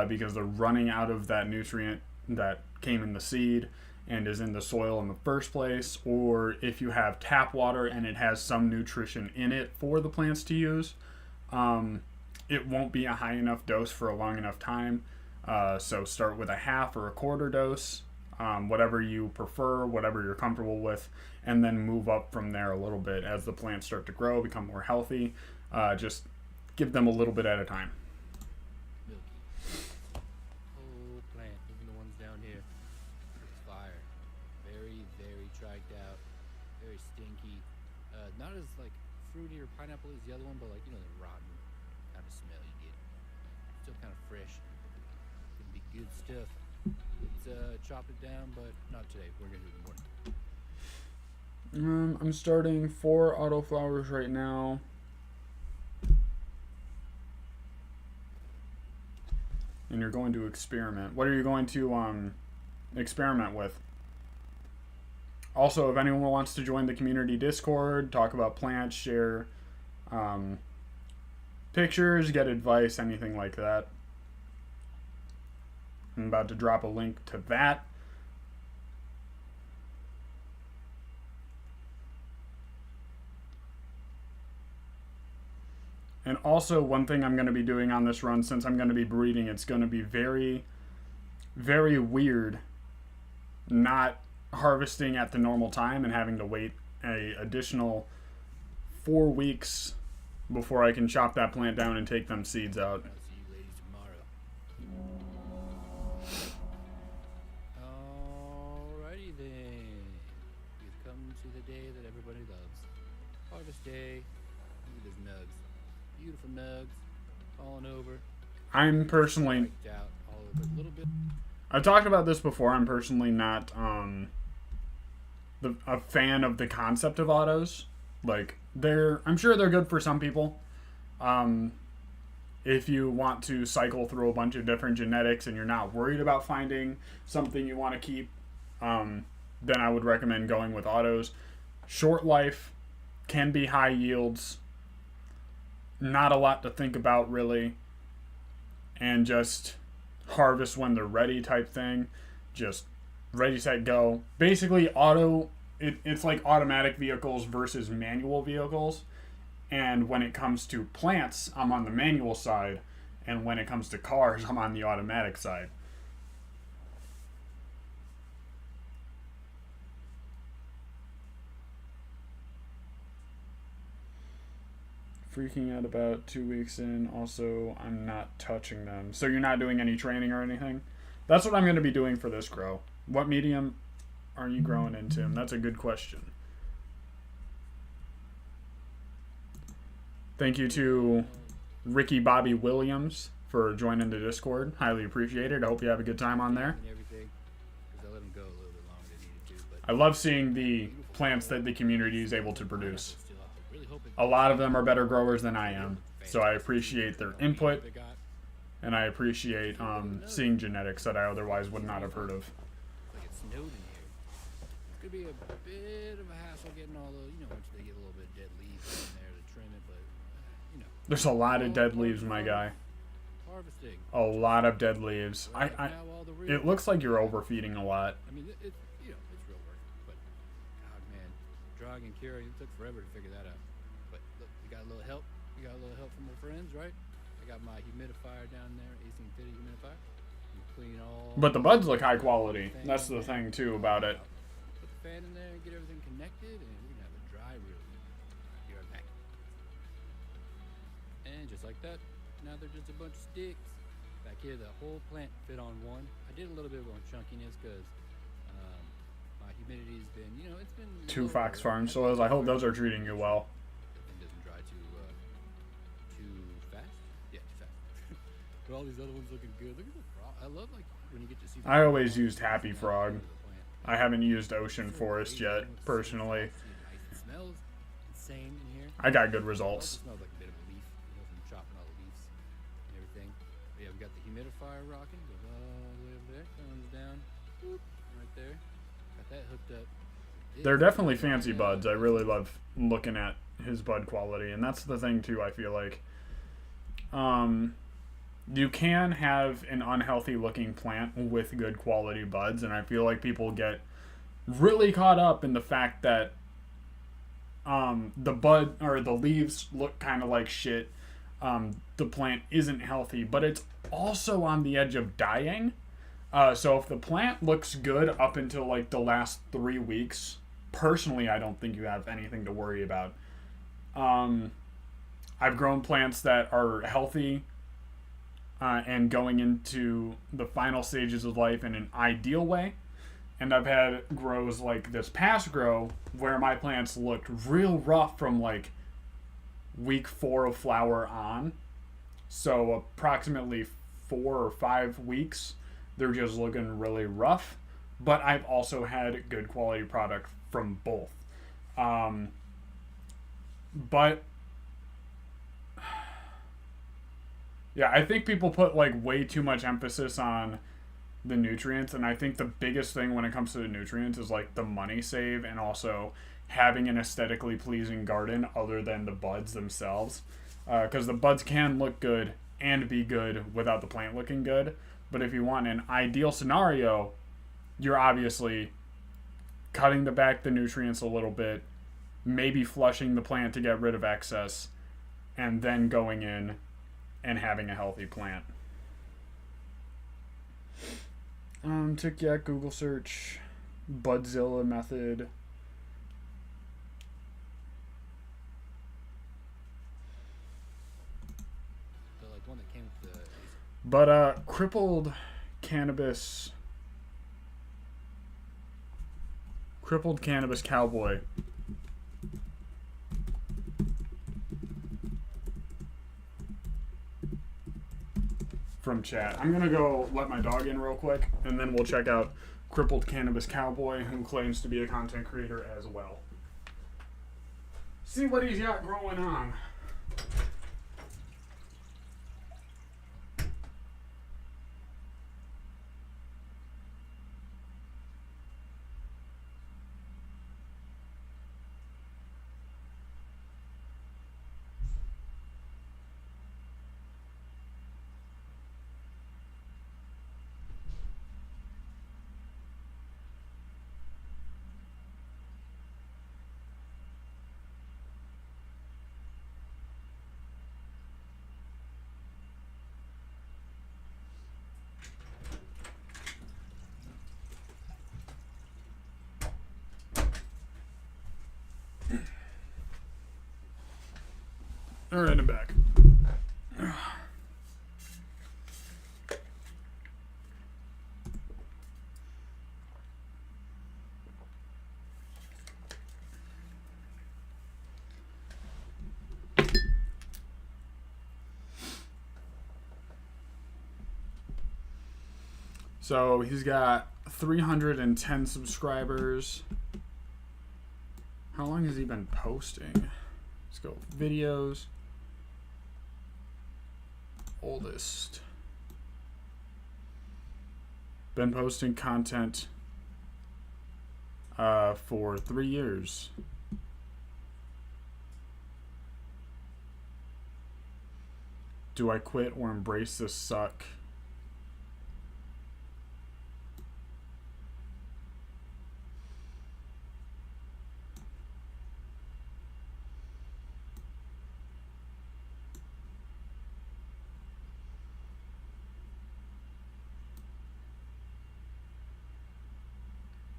because they're running out of that nutrient that came in the seed and is in the soil in the first place. Or if you have tap water and it has some nutrition in it for the plants to use, it won't be a high enough dose for a long enough time. So start with a half or a quarter dose, whatever you prefer, whatever you're comfortable with, and then move up from there a little bit as the plants start to grow, become more healthy. Just give them a little bit at a time. Milky. Whole plant, even the ones down here. It's fire. Very, very tricked out. Very stinky. Not as like fruity or pineapple as the other one, but like, you know, the rotten kind of smell you get. Still kind of fresh. Gonna be good stuff. Let's chop it down, but not today. We're gonna do it in the morning. I'm starting 4 autoflowers right now. And you're going to experiment. What are you going to experiment with? Also, if anyone wants to join the community Discord, talk about plants, share pictures, get advice, anything like that, I'm about to drop a link to that. And also, one thing I'm going to be doing on this run, since I'm going to be breeding, it's going to be very, very weird not harvesting at the normal time and having to wait an additional 4 weeks before I can chop that plant down and take them seeds out. I'll see you ladies tomorrow. Alrighty then. We've come to the day that everybody loves. Harvest day. Look at those nugs. Beautiful nugs. Falling over. I'm personally... Striked out all over a little bit. I've talked about this before. I'm personally not a fan of the concept of autos. Like, I'm sure they're good for some people. If you want to cycle through a bunch of different genetics and you're not worried about finding something you want to keep, then I would recommend going with autos. Short life, can be high yields, not a lot to think about really, and just harvest when they're ready type thing. Just ready, set, go. Basically, it's like automatic vehicles versus manual vehicles. And when it comes to plants, I'm on the manual side. And when it comes to cars, I'm on the automatic side. Freaking out about 2 weeks in. Also, I'm not touching them. So you're not doing any training or anything? That's what I'm going to be doing for this grow. What medium are you growing in, Tim? That's a good question. Thank you to Ricky Bobby Williams for joining the Discord. Highly appreciated. I hope you have a good time on there. And everything, 'cause I let them go a little bit longer than needed to. But I love seeing the plants that the community is able to produce. still, I really hope it A lot of them are better growers than I am, so I appreciate their input, they got. and I appreciate seeing genetics that I otherwise would not have heard of. Like it snowed in here. It's gonna be a bit of a hassle getting all the, once they get a little bit of dead leaves in there to trim it, but There's a lot of dead leaves, my guy. harvesting. A lot of dead leaves. Right now, all the real It looks like you're overfeeding a lot. I mean, it's it's real work, but God, man, drawing and curing, it took forever to figure that out. But look, we got a little help. We got a little help from our friends, right? I got my humidifier down there, 1850 humidifier. You clean all. But the buds look high quality. That's the thing too about it. Put the fan in there, get everything connected, and we're gonna have a dry reel. Be right back. And just like that, now they're just a bunch of sticks. Back here, the whole plant fit on one. I did a little bit on chunkiness because my humidity's been, it's been. Two lower, Fox right? Farm soils. I hope those are treating you well. It doesn't dry too fast. Yeah, too fast. But all these other ones looking good. Look at the frog. I love when you get to see. I always used Happy the Frog. plant. I haven't used Ocean Forest yet, personally. It smells insane in here. I got good It also results. smells like a bit of a leaf, from chopping all the leaves and everything. But yeah, we got the humidifier rocking. Goes all the way over there. Comes down. Whoop, right there. Got that hooked up. They're definitely fancy buds. I really love looking at his bud quality, and that's the thing too. I feel like you can have an unhealthy looking plant with good quality buds, and I feel like people get really caught up in the fact that the bud or the leaves look kind of like shit. The plant isn't healthy, but it's also on the edge of dying. So if the plant looks good up until like the last 3 weeks, personally, I don't think you have anything to worry about. I've grown plants that are healthy and going into the final stages of life in an ideal way. And I've had grows like this past grow where my plants looked real rough from like week 4 of flower on. So approximately 4 or 5 weeks, they're just looking really rough. But I've also had good quality product from both. But yeah, I think people put like way too much emphasis on the nutrients, and I think the biggest thing when it comes to the nutrients is like the money save and also having an aesthetically pleasing garden other than the buds themselves, because the buds can look good and be good without the plant looking good. But if you want an ideal scenario, you're obviously cutting back the nutrients a little bit, maybe flushing the plant to get rid of excess, and then going in and having a healthy plant. Google search, Budzilla method. The one that came with the. But crippled cannabis cowboy. From chat. I'm gonna go let my dog in real quick, and then we'll check out Crippled Cannabis Cowboy, who claims to be a content creator as well. See what he's got growing on. All right, I'm back. So he's got 310 subscribers. How long has he been posting? Let's go videos. Oldest. Been posting content for 3 years. Do I quit or embrace this suck?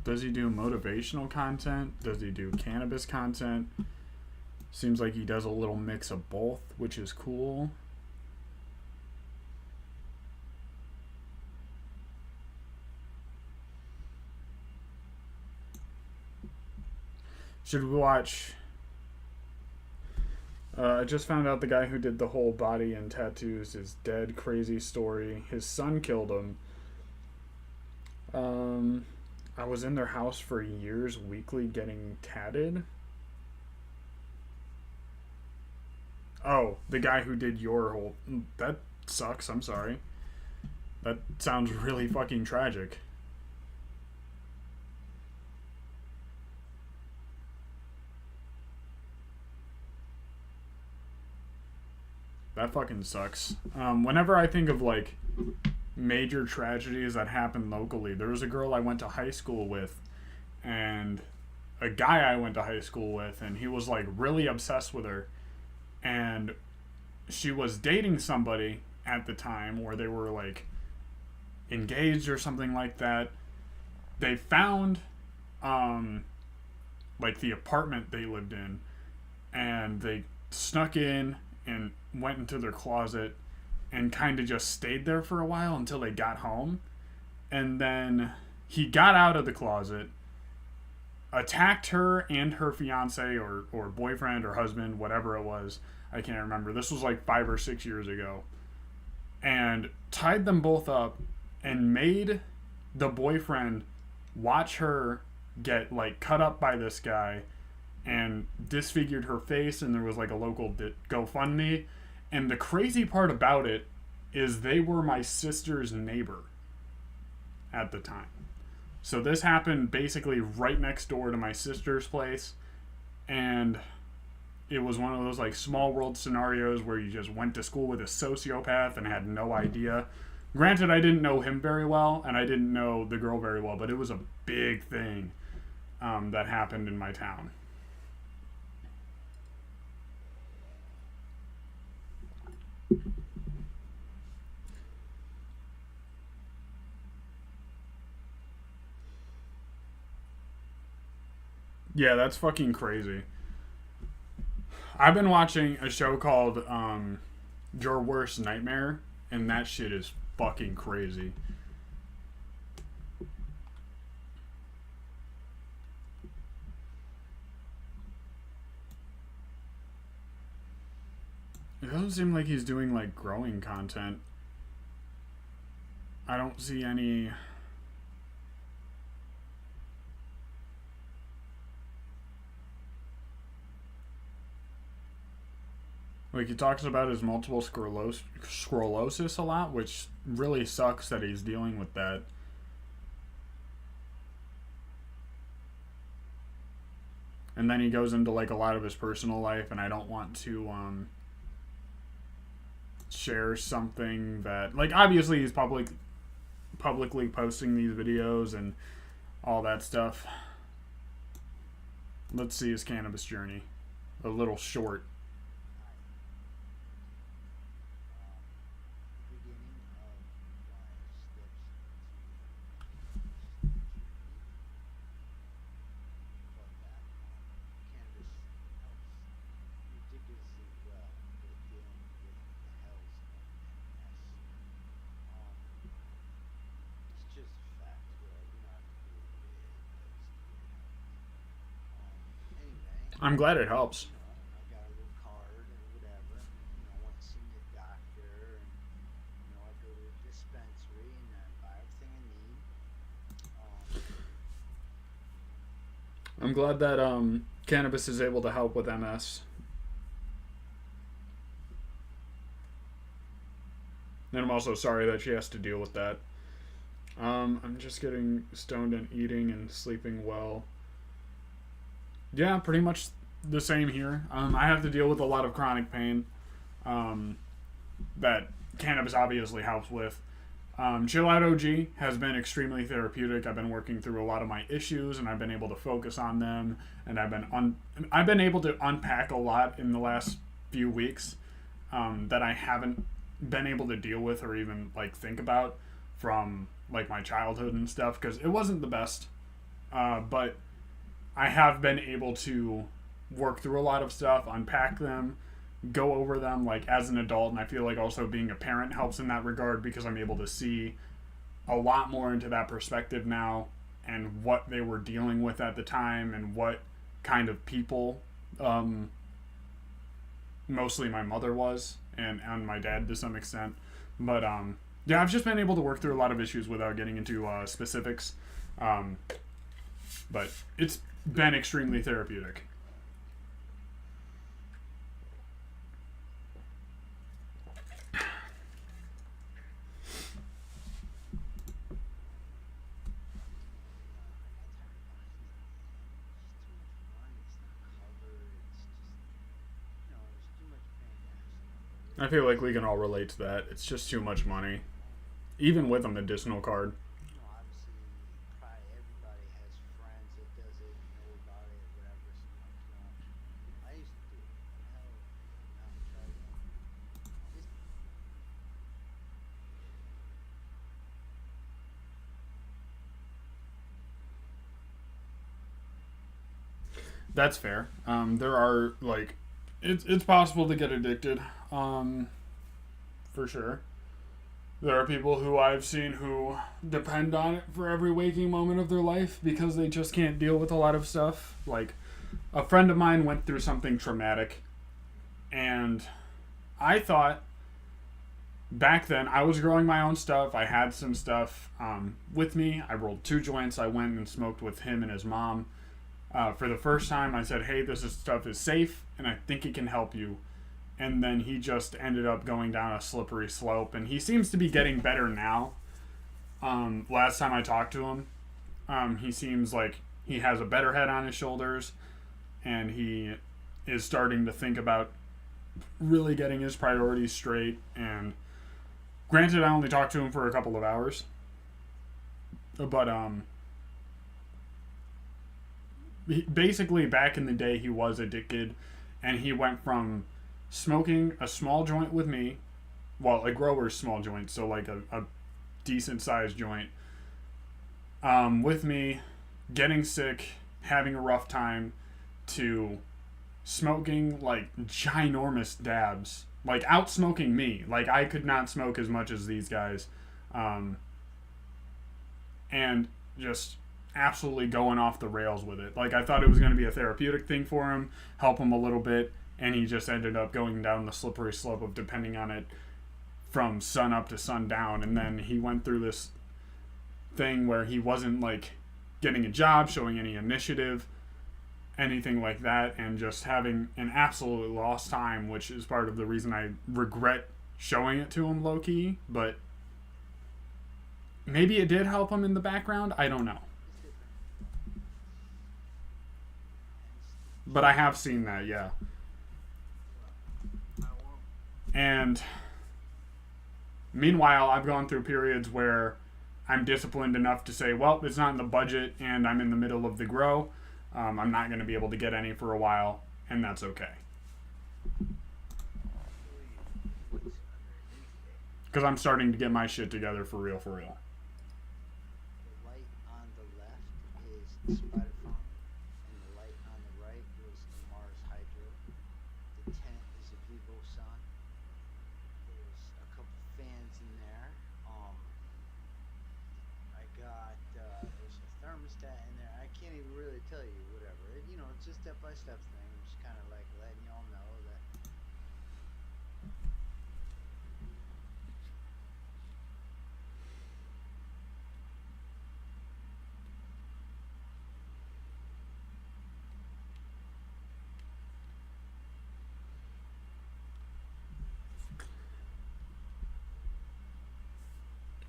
Does he do motivational content? Does he do cannabis content? Seems like he does a little mix of both, which is cool. Should we watch? I just found out the guy who did the whole body and tattoos is dead. Crazy story. His son killed him. I was in their house for years, weekly getting tatted. Oh, the guy who did your whole... That sucks, I'm sorry. That sounds really fucking tragic. That fucking sucks. Whenever I think of, like, major tragedies that happen locally, there was a girl I went to high school with, and a guy I went to high school with, and he was, like, really obsessed with her. And she was dating somebody at the time, or they were, like, engaged or something like that. They found, like, the apartment they lived in, and they snuck in and went into their closet and kind of just stayed there for a while until they got home. And then he got out of the closet, attacked her and her fiance or boyfriend or husband, whatever it was. I can't remember. This was like 5 or 6 years ago. And tied them both up and made the boyfriend watch her get, like, cut up by this guy and disfigured her face, and there was, like, a local GoFundMe. And the crazy part about it is they were my sister's neighbor at the time. So this happened basically right next door to my sister's place, and it was one of those, like, small world scenarios where you just went to school with a sociopath and had no idea. Granted, I didn't know him very well, and I didn't know the girl very well, but it was a big thing that happened in my town. Yeah, that's fucking crazy. I've been watching a show called Your Worst Nightmare, and that shit is fucking crazy. It doesn't seem like he's doing, like, growing content. I don't see any... Like, he talks about his multiple sclerosis a lot, which really sucks that he's dealing with that. And then he goes into, like, a lot of his personal life, and I don't want to share something that... Like, obviously he's publicly posting these videos and all that stuff. Let's see his cannabis journey. A little short. I'm glad it helps. I got a little card or whatever. I want to see a doctor, and I go to a dispensary and I buy everything I need. I'm glad that cannabis is able to help with MS. And I'm also sorry that she has to deal with that. I'm just getting stoned and eating and sleeping well. Yeah, pretty much the same here. I have to deal with a lot of chronic pain that cannabis obviously helps with. Chill Out OG has been extremely therapeutic. I've been working through a lot of my issues, and I've been able to focus on them. And I've been able to unpack a lot in the last few weeks that I haven't been able to deal with or even like think about from like my childhood and stuff, because it wasn't the best. But I have been able to work through a lot of stuff, unpack them, go over them like as an adult, and I feel like also being a parent helps in that regard because I'm able to see a lot more into that perspective now and what they were dealing with at the time and what kind of people mostly my mother was and my dad to some extent. But yeah, I've just been able to work through a lot of issues without getting into specifics. But it's been extremely therapeutic. I feel like we can all relate to that. It's just too much money, even with a medicinal card. Obviously, probably everybody has friends that does it, know about it, whatever. So I used to do it. Hell, now I'm trying again. Just That's fair. There are like, it's possible to get addicted, for sure. There are people who I've seen who depend on it for every waking moment of their life because they just can't deal with a lot of stuff. Like, a friend of mine went through something traumatic, and I thought back then I was growing my own stuff. I had some stuff with me. I rolled 2 joints. I went and smoked with him and his mom. For the first time, I said, hey, stuff is safe, and I think it can help you. And then he just ended up going down a slippery slope, and he seems to be getting better now. Last time I talked to him, he seems like he has a better head on his shoulders, and he is starting to think about really getting his priorities straight. And granted, I only talked to him for a couple of hours, but basically back in the day he was addicted, and he went from smoking a small joint with me, well, a grower's small joint, so like a decent sized joint, with me, getting sick, having a rough time, to smoking like ginormous dabs, like out smoking me. Like, I could not smoke as much as these guys, and just absolutely going off the rails with it. Like, I thought it was going to be a therapeutic thing for him, help him a little bit, and he just ended up going down the slippery slope of depending on it from sun up to sundown. And then he went through this thing where he wasn't like getting a job, showing any initiative, anything like that, and just having an absolutely lost time, which is part of the reason I regret showing it to him low-key. But maybe it did help him in the background, I don't know. But I have seen that, yeah. And meanwhile, I've gone through periods where I'm disciplined enough to say, well, it's not in the budget and I'm in the middle of the grow. I'm not going to be able to get any for a while, and that's okay. Because I'm starting to get my shit together for real, for real. the light on the left is the spider farm, and the light on the right was the Mars Hydro. The tent is a Vivo Sun. There's a couple fans in there. I got there's a thermostat in there. I can't even really tell you whatever. It's just step by step thing. kind of like letting y'all know that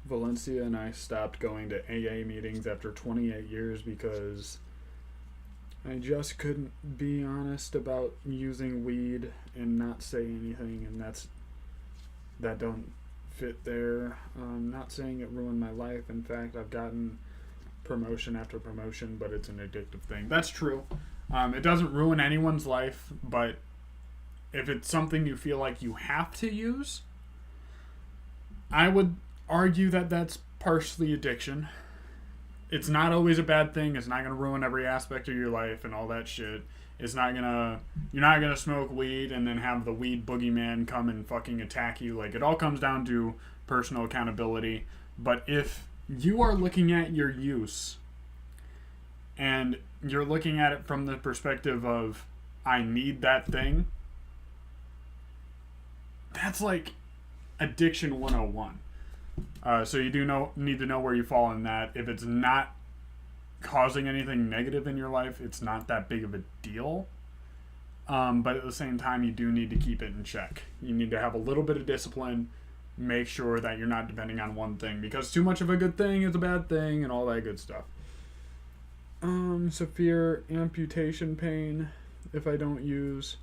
Valencia and I stopped going to AA meetings after 28 years because I just couldn't be honest about using weed and not say anything, and that don't fit there. Not saying it ruined my life. In fact, I've gotten promotion after promotion, but it's an addictive thing. That's true. It doesn't ruin anyone's life, but if it's something you feel like you have to use, I would argue that that's partially addiction. It's not always a bad thing. It's not going to ruin every aspect of your life and all that shit. It's not going to... You're not going to smoke weed and then have the weed boogeyman come and fucking attack you. Like, it all comes down to personal accountability. But if you are looking at your use and you're looking at it from the perspective of, I need that thing, that's like addiction 101. So you need to know where you fall in that. If it's not causing anything negative in your life, it's not that big of a deal. But at the same time, you do need to keep it in check. You need to have a little bit of discipline. Make sure that you're not depending on one thing, because too much of a good thing is a bad thing and all that good stuff. Severe amputation pain if I don't use.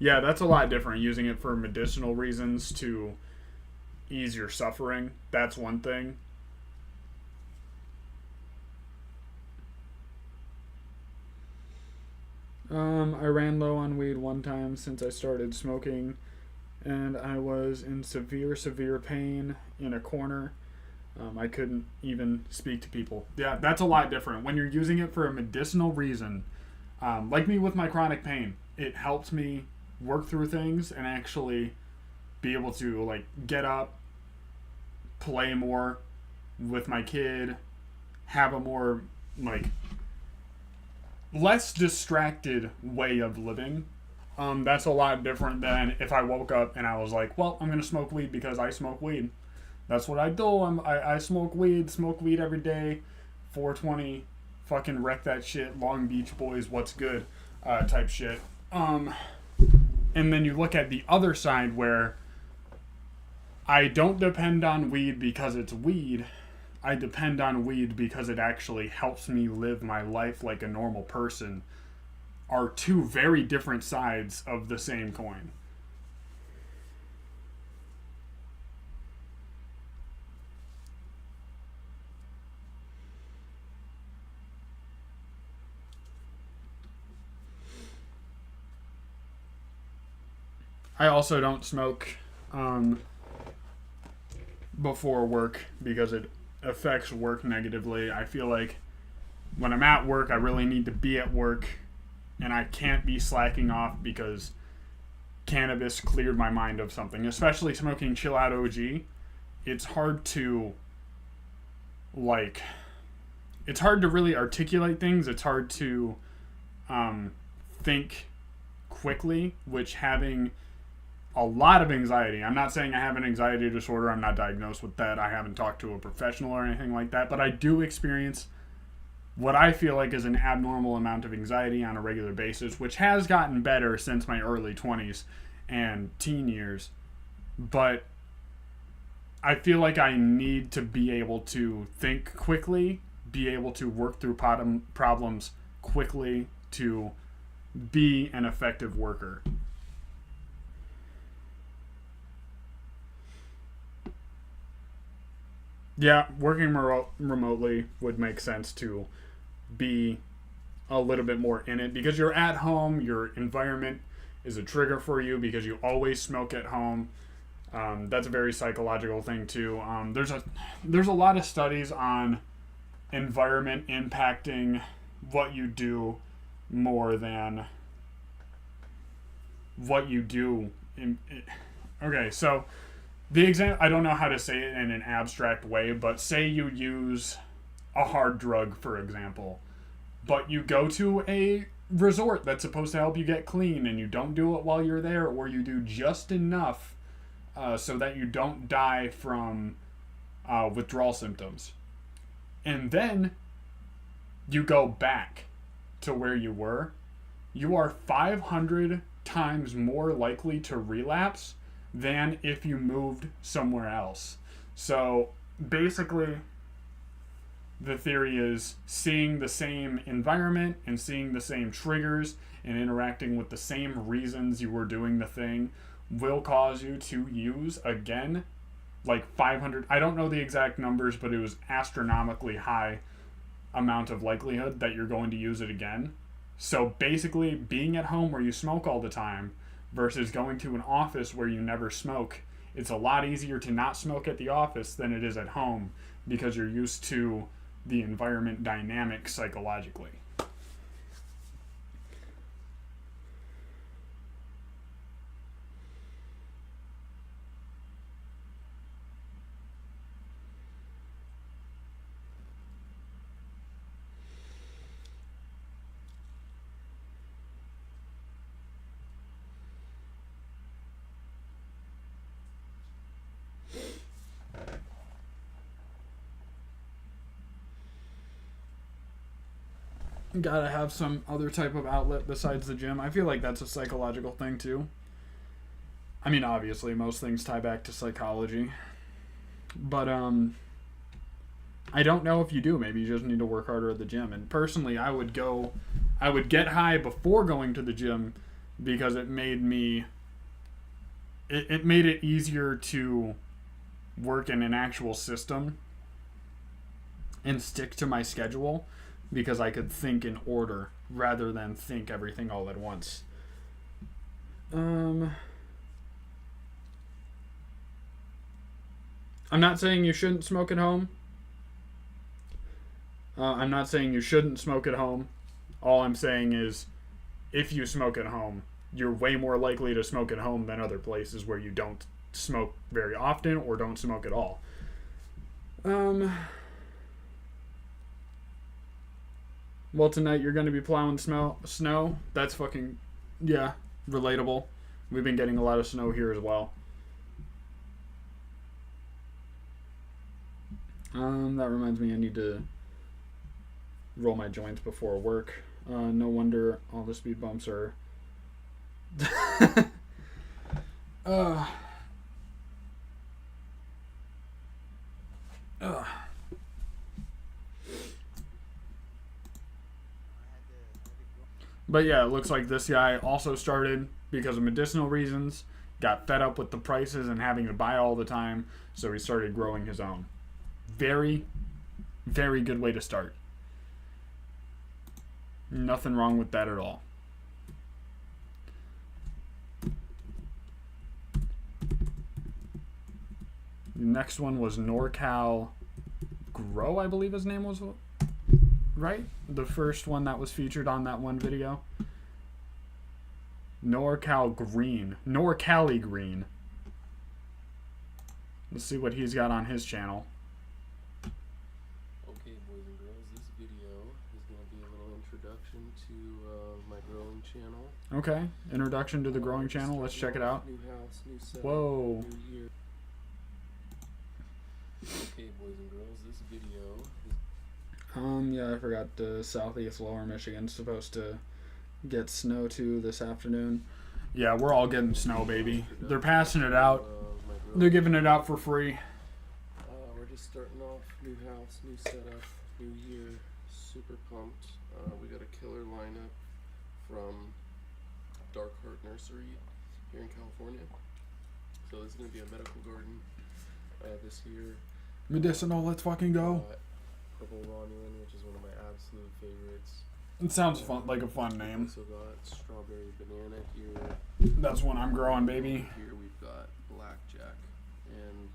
Yeah, that's a lot different. Using it for medicinal reasons to ease your suffering, that's one thing. I ran low on weed one time since I started smoking, and I was in severe pain in a corner. I couldn't even speak to people. Yeah, that's a lot different. When you're using it for a medicinal reason, like me with my chronic pain, it helped me work through things and actually be able to like get up, play more with my kid, have a more like less distracted way of living. That's a lot different than if I woke up and I was like, well, I'm gonna smoke weed because I smoke weed. That's what I do. I smoke weed every day. 420, fucking wreck that shit. Long Beach Boys, what's good, type shit. And then you look at the other side where I don't depend on weed because it's weed. I depend on weed because it actually helps me live my life like a normal person, are two very different sides of the same coin. I also don't smoke before work because it affects work negatively. I feel like when I'm at work, I really need to be at work, and I can't be slacking off because cannabis cleared my mind of something. Especially smoking Chill Out OG, it's hard to it's hard to really articulate things. It's hard to think quickly, which having a lot of anxiety. I'm not saying I have an anxiety disorder. I'm not diagnosed with that. I haven't talked to a professional or anything like that, but I do experience what I feel like is an abnormal amount of anxiety on a regular basis, which has gotten better since my early 20s and teen years. But I feel like I need to be able to think quickly, be able to work through problems quickly to be an effective worker. Yeah, working remotely would make sense to be a little bit more in it because you're at home, your environment is a trigger for you because you always smoke at home. That's a very psychological thing too. There's a lot of studies on environment impacting what you do more than what you do Okay, so the example, I don't know how to say it in an abstract way, but say you use a hard drug, for example, but you go to a resort that's supposed to help you get clean and you don't do it while you're there, or you do just enough so that you don't die from withdrawal symptoms. And then you go back to where you were, you are 500 times more likely to relapse than if you moved somewhere else. So basically, the theory is seeing the same environment and seeing the same triggers and interacting with the same reasons you were doing the thing will cause you to use again like 500. I don't know the exact numbers, but it was astronomically high amount of likelihood that you're going to use it again. So basically, being at home where you smoke all the time versus going to an office where you never smoke, it's a lot easier to not smoke at the office than it is at home because you're used to the environment dynamic psychologically. Gotta have some other type of outlet besides the gym. I feel like that's a psychological thing too. I mean, obviously, most things tie back to psychology. But, I don't know if you do. Maybe you just need to work harder at the gym. And personally, I would get high before going to the gym because it made me, it made it easier to work in an actual system and stick to my schedule because I could think in order rather than think everything all at once. I'm not saying you shouldn't smoke at home. I'm not saying you shouldn't smoke at home. All I'm saying is if you smoke at home, you're way more likely to smoke at home than other places where you don't smoke very often or don't smoke at all. Well, tonight you're going to be plowing snow. That's fucking, yeah, relatable. We've been getting a lot of snow here as well. That reminds me I need to roll my joints before work. No wonder all the speed bumps are... But yeah, it looks like this guy also started because of medicinal reasons, got fed up with the prices and having to buy all the time, so he started growing his own. Very, very good way to start. Nothing wrong with that at all. The next one was NorCal Grow, I believe his name was. Right? The first one that was featured on that one video. NorCali Green. Let's see what he's got on his channel. Okay, boys and girls, this video is going to be a little introduction to my growing channel. Okay, introduction to the growing channel. Let's check it out. New house, new setup, Whoa. new year. Okay, boys and girls, this video is... Yeah, I forgot Southeast Lower Michigan's supposed to get snow too this afternoon. Yeah, we're all getting snow, baby. They're passing it out. They're giving it out for free. We're just starting off, new house, new setup, new year, super pumped. We got a killer lineup from Dark Heart Nursery here in California. So this is going to be a medical garden this year. Medicinal, let's fucking go. Purple Romulan, which is one of my absolute favorites. It sounds fun, like a fun name. Also got strawberry banana here. That's one I'm growing, baby. Here we've got blackjack, and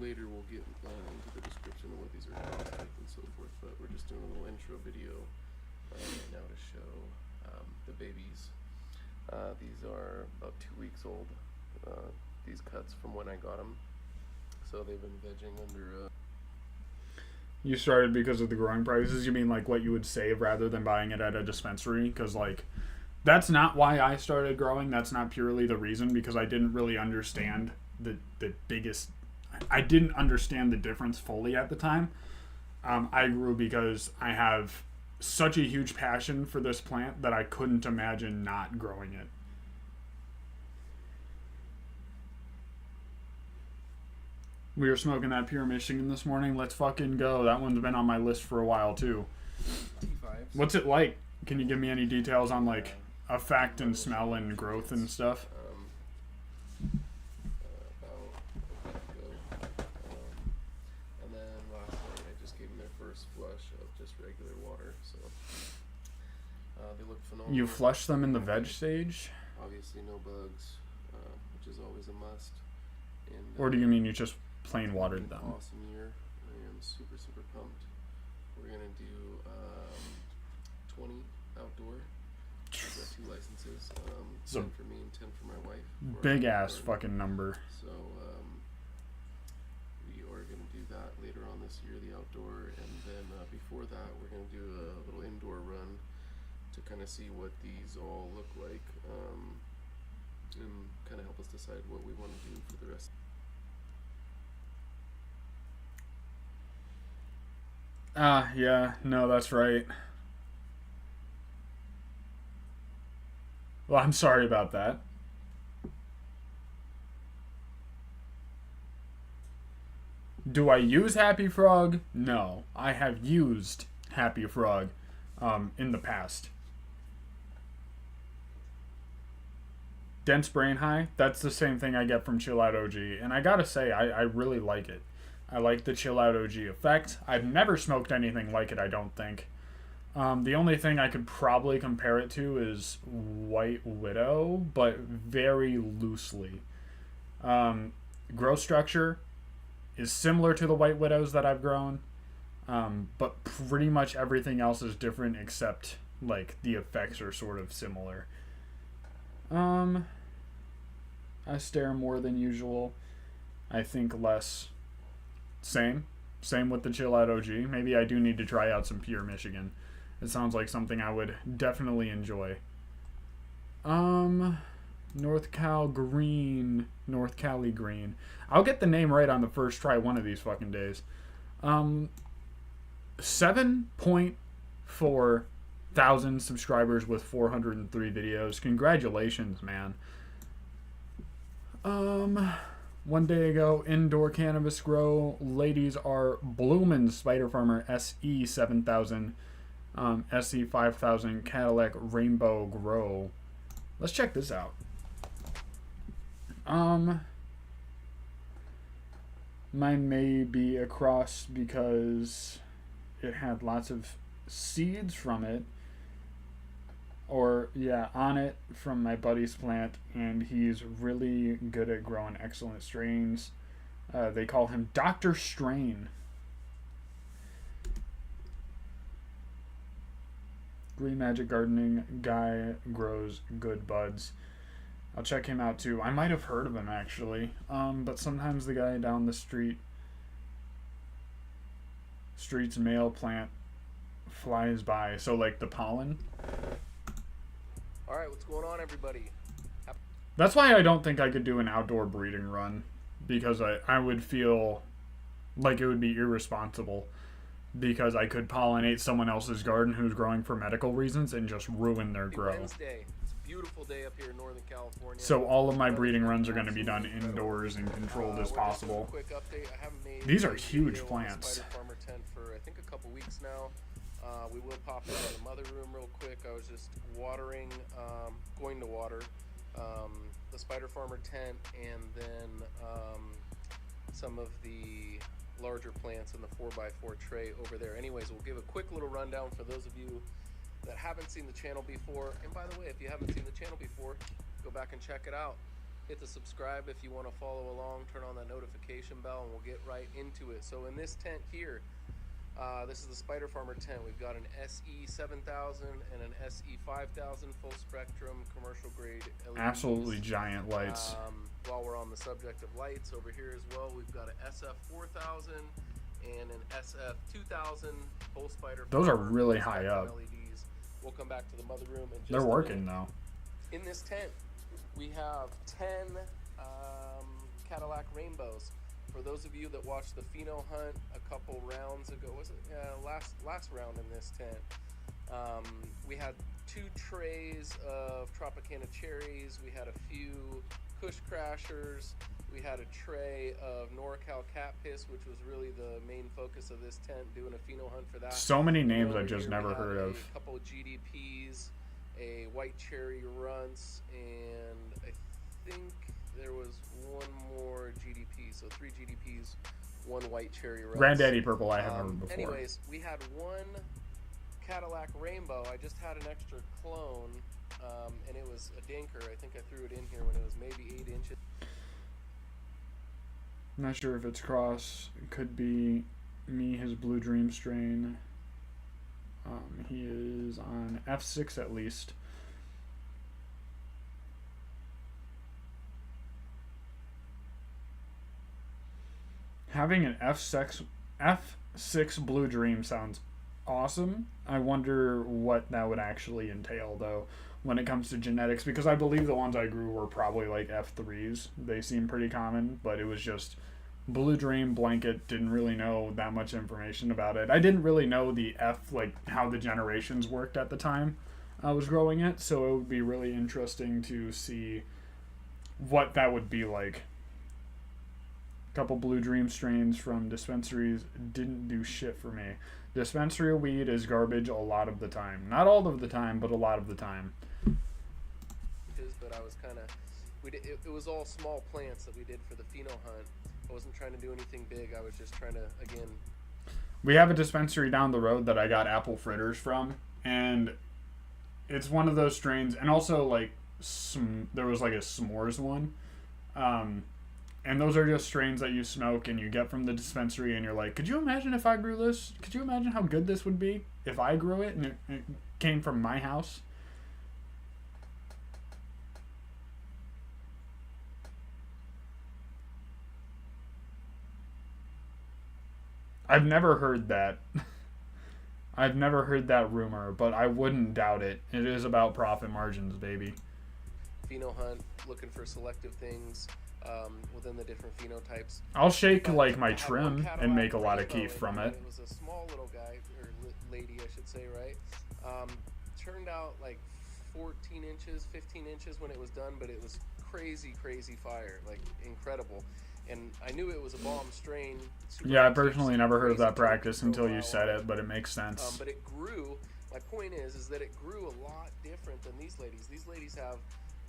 later we'll get into the description of what these are cost like and so forth. But we're just doing a little intro video right now to show the babies. These are about 2 weeks old. these cuts from when I got them. So they've been vegging under. You started because of the growing prices? You mean like what you would save rather than buying it at a dispensary? Because like, that's not why I started growing. That's not purely the reason, because I didn't really understand the biggest. I didn't understand the difference fully at the time. I grew because I have such a huge passion for this plant that I couldn't imagine not growing it. We were smoking that pure Michigan this morning. Let's fucking go. That one's been on my list for a while too. T5s. What's it like? Can you give me any details on like effect and smell and growth and stuff? About a week ago. And then last night I just gave them their first flush of just regular water. So they look phenomenal. You flush them in the veg stage? Obviously no bugs, which is always a must. And, Or do you mean you just plain watered an them? Awesome year. I am super pumped. We're gonna do 20 outdoor. I've got 2 licenses. So 10 for me and 10 for my wife. for our big ass garden. fucking number. So we are gonna do that later on this year, the outdoor, and then before that we're gonna do a little indoor run to kind of see what these all look like, and kind of help us decide what we want to do for the rest. Yeah, no, that's right. Well, I'm sorry about that. Do I use Happy Frog? No. I have used Happy Frog in the past. Dense Brain High, that's the same thing I get from Chill Out OG. And I gotta say, I really like it. I like the Chill Out OG effect. I've never smoked anything like it, I don't think. The only thing I could probably compare it to is White Widow, but very loosely. Growth structure is similar to the White Widows that I've grown, but pretty much everything else is different except like the effects are sort of similar. I stare more than usual. I think less. Same with the Chill Out OG. Maybe I do need to try out some Pure Michigan. It sounds like something I would definitely enjoy. North Cali Green. I'll get the name right on the first try one of these fucking days. 7.4 thousand subscribers with 403 videos. Congratulations, man. One day ago, indoor cannabis grow. Ladies are bloomin' Spider Farmer SE 7000, SE 5000 Cadillac Rainbow Grow. Let's check this out. Mine may be a cross because it had lots of seeds from it. Or, yeah, on it from my buddy's plant, and he's really good at growing excellent strains. They call him Dr. Strain. Green Magic Gardening guy grows good buds. I'll check him out too. I might have heard of him actually, but sometimes the guy down the street's male plant flies by. So like the pollen. All right, what's going on, everybody? That's why I don't think I could do an outdoor breeding run, because I would feel like it would be irresponsible, because I could pollinate someone else's garden who's growing for medical reasons and just ruin their grow. Wednesday. It's a beautiful day up here in Northern California. So all of my breeding runs are going to be done indoors and controlled as possible. Quick update. I haven't made These are a huge video on the plants. Spider Farmer tent for I think a couple weeks now. We will pop it in the mother room real quick. I was just watering, going to water the Spider Farmer tent, and then some of the larger plants in the 4x4 tray over there. Anyways, we'll give a quick little rundown for those of you that haven't seen the channel before. And by the way, if you haven't seen the channel before, go back and check it out. Hit the subscribe if you want to follow along, turn on that notification bell, and we'll get right into it. So in this tent here, This is the Spider Farmer tent. We've got an SE 7000 and an SE 5000 full spectrum commercial grade LEDs. Absolutely giant lights. While we're on the subject of lights, over here as well, we've got an SF 4000 and an SF 2000 full Spider Those are Farmer really full high spectrum up. LEDs. We'll come back to the mother room in just They're a working minute. though. In this tent, we have 10 Cadillac Rainbows. For those of you that watched the Pheno Hunt a couple rounds ago, was it last round in this tent? We had 2 trays of Tropicana cherries. We had a few Kush Crashers. We had a tray of NorCal Cat Piss, which was really the main focus of this tent, doing a Pheno Hunt for that. So many names Over I've just here never we had heard of. A couple of GDPs, a White Cherry Runts, and I think there was one more GDP. So 3 GDPs, 1 White Cherry Runts. Granddaddy Purple I have heard before. Anyways, we had 1 Cadillac Rainbow. I just had an extra clone, and it was a dinker. I think I threw it in here when it was maybe 8 inches. I'm not sure if it's cross. It could be me, his Blue Dream strain. He is on F6 at least. Having an F6 Blue Dream sounds awesome. I wonder what that would actually entail though when it comes to genetics, because I believe the ones I grew were probably like F3s. They seem pretty common, but it was just Blue Dream blanket. Didn't really know that much information about it. I didn't really know the F, like how the generations worked at the time I was growing it, so it would be really interesting to see what that would be like. Couple Blue Dream strains from dispensaries didn't do shit for me. Dispensary weed is garbage a lot of the time. Not all of the time, but a lot of the time. But I was kind of, it was all small plants that we did for the Pheno Hunt. I wasn't trying to do anything big. I was just trying to, again. We have a dispensary down the road that I got apple fritters from, and it's one of those strains. And also, like, there was like a s'mores one. And those are just strains that you smoke and you get from the dispensary, and you're like, could you imagine if I grew this? Could you imagine how good this would be if I grew it and it came from my house? I've never heard that. I've never heard that rumor, but I wouldn't doubt it. It is about profit margins, baby. Pheno Hunt, looking for selective things within the different phenotypes. I'll shake But like my I had one trim and Cadillac make a lot of Rainbow keef from in here, it. and it was a small little guy, or lady, I should say, right? Turned out like 14 inches, 15 inches when it was done, but it was crazy, crazy fire, like incredible. And I knew it was a bomb strain. Yeah, I personally never heard of that crazy practice profile until you said on it, but it makes sense. But it grew. My point is that it grew a lot different than these ladies. These ladies have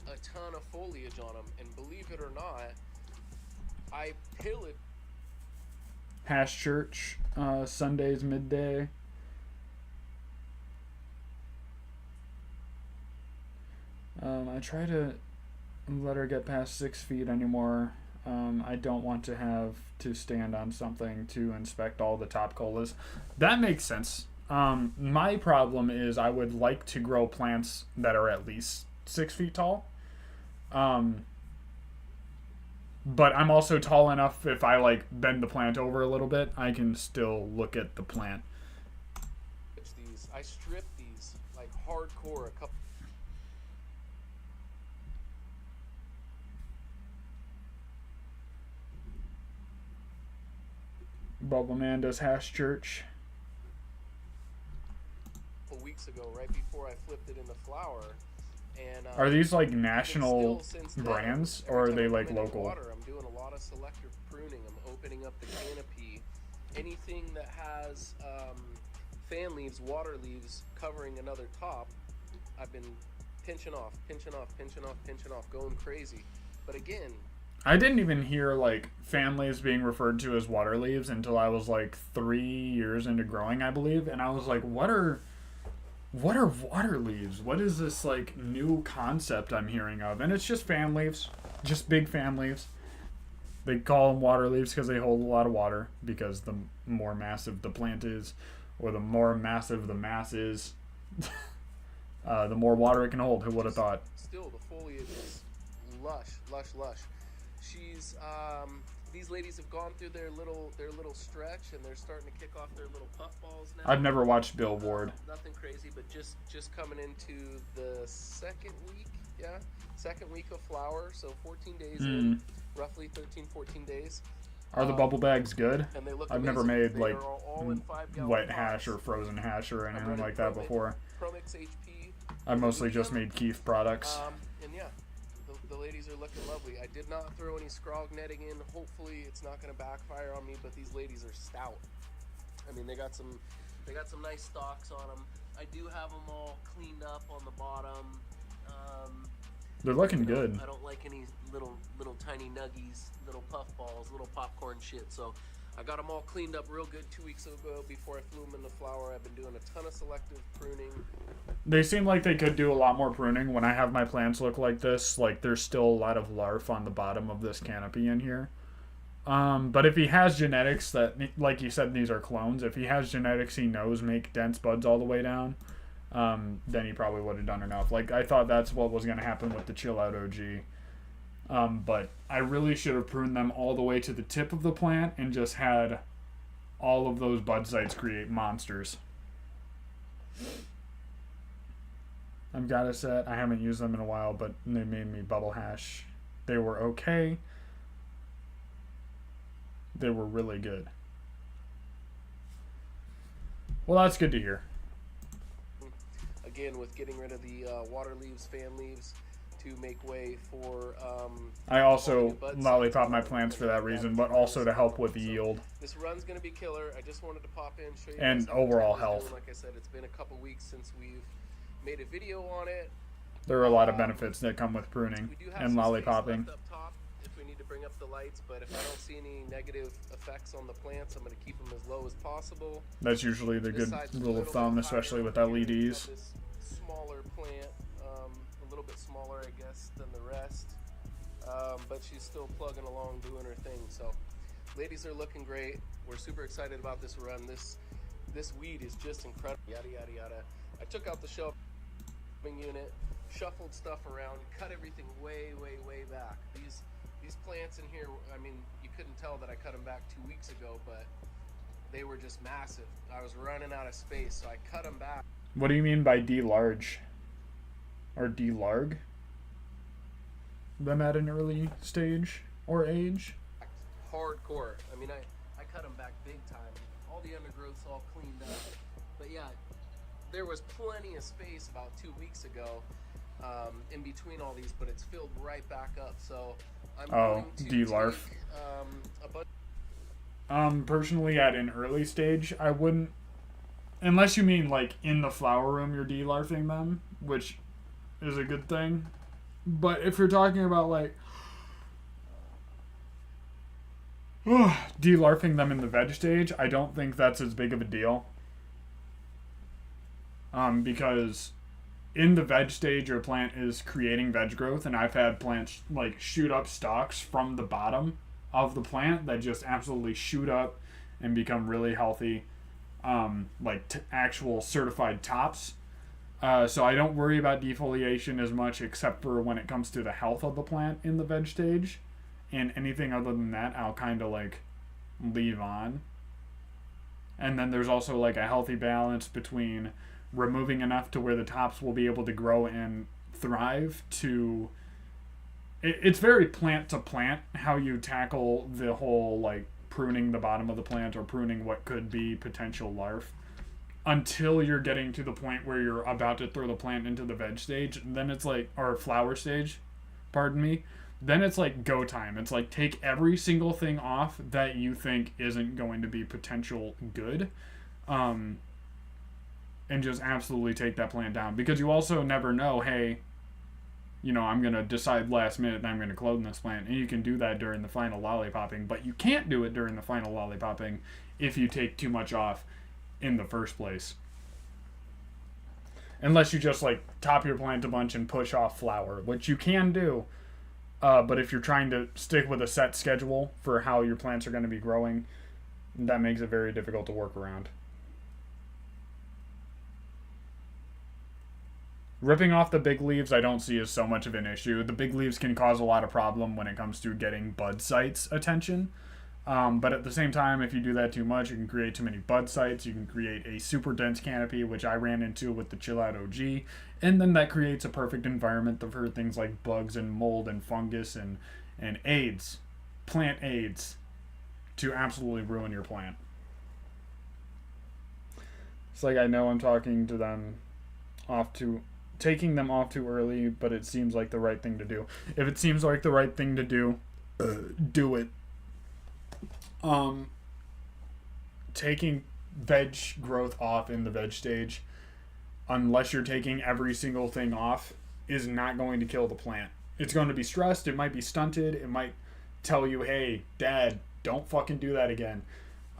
a ton of foliage on them, and believe it or not, I pillaged. Hash Church, Sundays midday. I try to let her get past 6 feet anymore. I don't want to have to stand on something to inspect all the top colas. That makes sense. My problem is I would like to grow plants that are at least 6 feet tall. But I'm also tall enough, if I like bend the plant over a little bit, I can still look at the plant. I stripped these like hardcore a couple. Bubble Man does Hash Church. Weeks ago, right before I flipped it into flower. And Are these like even national still since then, brands, every or are time they I come like into local? water, I'm doing a lot of selective pruning. I'm opening up the canopy. Anything that has fan leaves, water leaves covering another top, I've been pinching off, going crazy. But again, I didn't even hear like fan leaves being referred to as water leaves until I was like 3 years into growing, I believe, and I was like, what are water leaves? What is this like new concept I'm hearing of? And it's just fan leaves, just big fan leaves. They call them water leaves because they hold a lot of water, because the more massive the plant is, or the more massive the mass is, the more water it can hold. Who would have thought? Still, the foliage is lush, lush, lush. She's these ladies have gone through their little stretch, and they're starting to kick off their little puffballs now. I've never watched Billboard. Nothing crazy, but just coming into the second week of flower, so 14 days in, roughly 13, 14 days. Are the bubble bags good? And they look I've never amazing. made They like are all in 5-gallon wet pots. hash or frozen hash or I'm anything running like that before. Promix HP. I've mostly just made Keith products. And yeah, the ladies are looking lovely. I did not throw any scrog netting in. Hopefully it's not going to backfire on me, but these ladies are stout. I mean, they got some nice stalks on them. I do have them all cleaned up on the bottom. They're looking good. I don't like any little tiny nuggies, little puffballs, little popcorn shit. So I got them all cleaned up real good 2 weeks ago before I flew them in the flower. I've been doing a ton of selective pruning. They seem like they could do a lot more pruning. When I have my plants look like this, like there's still a lot of larf on the bottom of this canopy in here. But if he has genetics that, like you said, these are clones. If he has genetics he knows make dense buds all the way down, then he probably would have done enough. Like, I thought that's what was going to happen with the Chill Out OG. But I really should have pruned them all the way to the tip of the plant and just had all of those bud sites create monsters. I've got a set. I haven't used them in a while, but they made me bubble hash. They were okay. They were really good. Well, that's good to hear. Again, with getting rid of the water leaves, fan leaves, to make way for I also lollipop my plants for that reason, but also to help with yield. This run's gonna be killer. I just wanted to pop in, show you and guys how overall the tank is health. doing. Like I said, it's been a couple weeks since we've made a video on it. There are a lot of benefits that come with pruning We do have and some lollipopping. space left up top if we need to bring up the lights, but if I don't see any negative effects on the plants, I'm going to keep them as low as possible. That's usually the This good side's a rule little of bit thumb, higher especially with here. We've LEDs. got this smaller plant, a little bit smaller, I guess, than the rest, but she's still plugging along, doing her thing. So, ladies are looking great. We're super excited about this run. This weed is just incredible. Yada yada yada. I took out the shelving unit, shuffled stuff around, cut everything way back. These plants in here, I mean, you couldn't tell that I cut them back 2 weeks ago, but they were just massive. I was running out of space, so I cut them back. What do you mean by de-large? Or de-larg? Them at an early stage or age? Hardcore. I mean, I cut them back big time. All the undergrowth's all cleaned up. But yeah, there was plenty of space about 2 weeks ago in between all these, but it's filled right back up. So I'm going to de-larf. take a bunch. Personally, at an early stage, I wouldn't, unless you mean like in the flower room you're de-larfing them, which is a good thing. But if you're talking about like de-larfing them in the veg stage, I don't think that's as big of a deal. Because in the veg stage, your plant is creating veg growth, and I've had plants like shoot up stalks from the bottom of the plant that just absolutely shoot up and become really healthy, like actual certified tops. So I don't worry about defoliation as much, except for when it comes to the health of the plant in the veg stage, and anything other than that, I'll kind of like leave on. And then there's also like a healthy balance between removing enough to where the tops will be able to grow and thrive to it's very plant to plant how you tackle the whole like pruning the bottom of the plant or pruning what could be potential larf until you're getting to the point where you're about to throw the plant into the veg stage. Then it's like, or flower stage, pardon me, then it's like go time. It's like take every single thing off that you think isn't going to be potential good, and just absolutely take that plant down, because you also never know, hey, you know, I'm going to decide last minute that I'm going to clone this plant, and you can do that during the final lollipopping, but you can't do it during the final lollipopping if you take too much off in the first place. Unless you just like top your plant a bunch and push off flower, which you can do, But if you're trying to stick with a set schedule for how your plants are going to be growing, that makes it very difficult to work around. Ripping off the big leaves I don't see as so much of an issue. The big leaves can cause a lot of problem when it comes to getting bud sites attention. But at the same time, if you do that too much, you can create too many bud sites. You can create a super dense canopy, which I ran into with the Chill Out OG. And then that creates a perfect environment for things like bugs and mold and fungus and AIDS, plant AIDS, to absolutely ruin your plant. It's like I know I'm taking them off too early, but it seems like the right thing to do. If it seems like the right thing to do, do it. Taking veg growth off in the veg stage, unless you're taking every single thing off, is not going to kill the plant. It's going to be stressed, it might be stunted, it might tell you, hey, Dad, don't fucking do that again.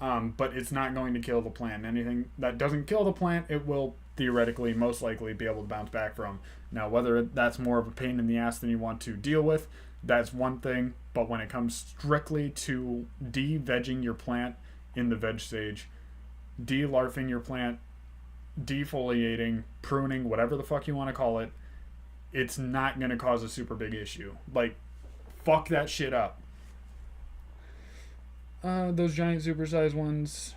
But it's not going to kill the plant. Anything that doesn't kill the plant, it will theoretically, most likely, be able to bounce back from. Now, whether that's more of a pain in the ass than you want to deal with, that's one thing. But when it comes strictly to de-vegging your plant in the veg stage, de-larfing your plant, defoliating, pruning, whatever the fuck you want to call it, it's not going to cause a super big issue. Like, fuck that shit up. Those giant supersized ones,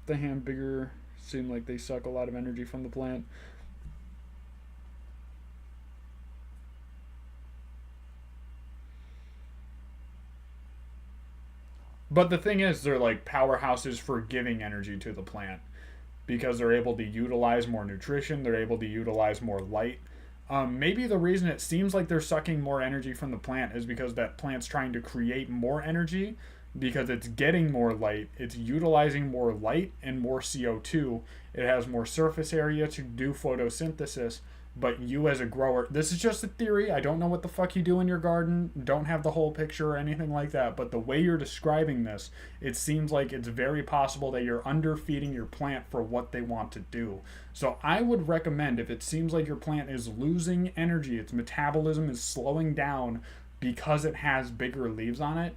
the hand bigger, seem like they suck a lot of energy from the plant. But the thing is, they're like powerhouses for giving energy to the plant because they're able to utilize more nutrition, they're able to utilize more light. Maybe the reason it seems like they're sucking more energy from the plant is because that plant's trying to create more energy because it's getting more light, it's utilizing more light and more CO2. It has more surface area to do photosynthesis. But you as a grower, this is just a theory. I don't know what the fuck you do in your garden. Don't have the whole picture or anything like that. But the way you're describing this, it seems like it's very possible that you're underfeeding your plant for what they want to do. So I would recommend, if it seems like your plant is losing energy, its metabolism is slowing down because it has bigger leaves on it,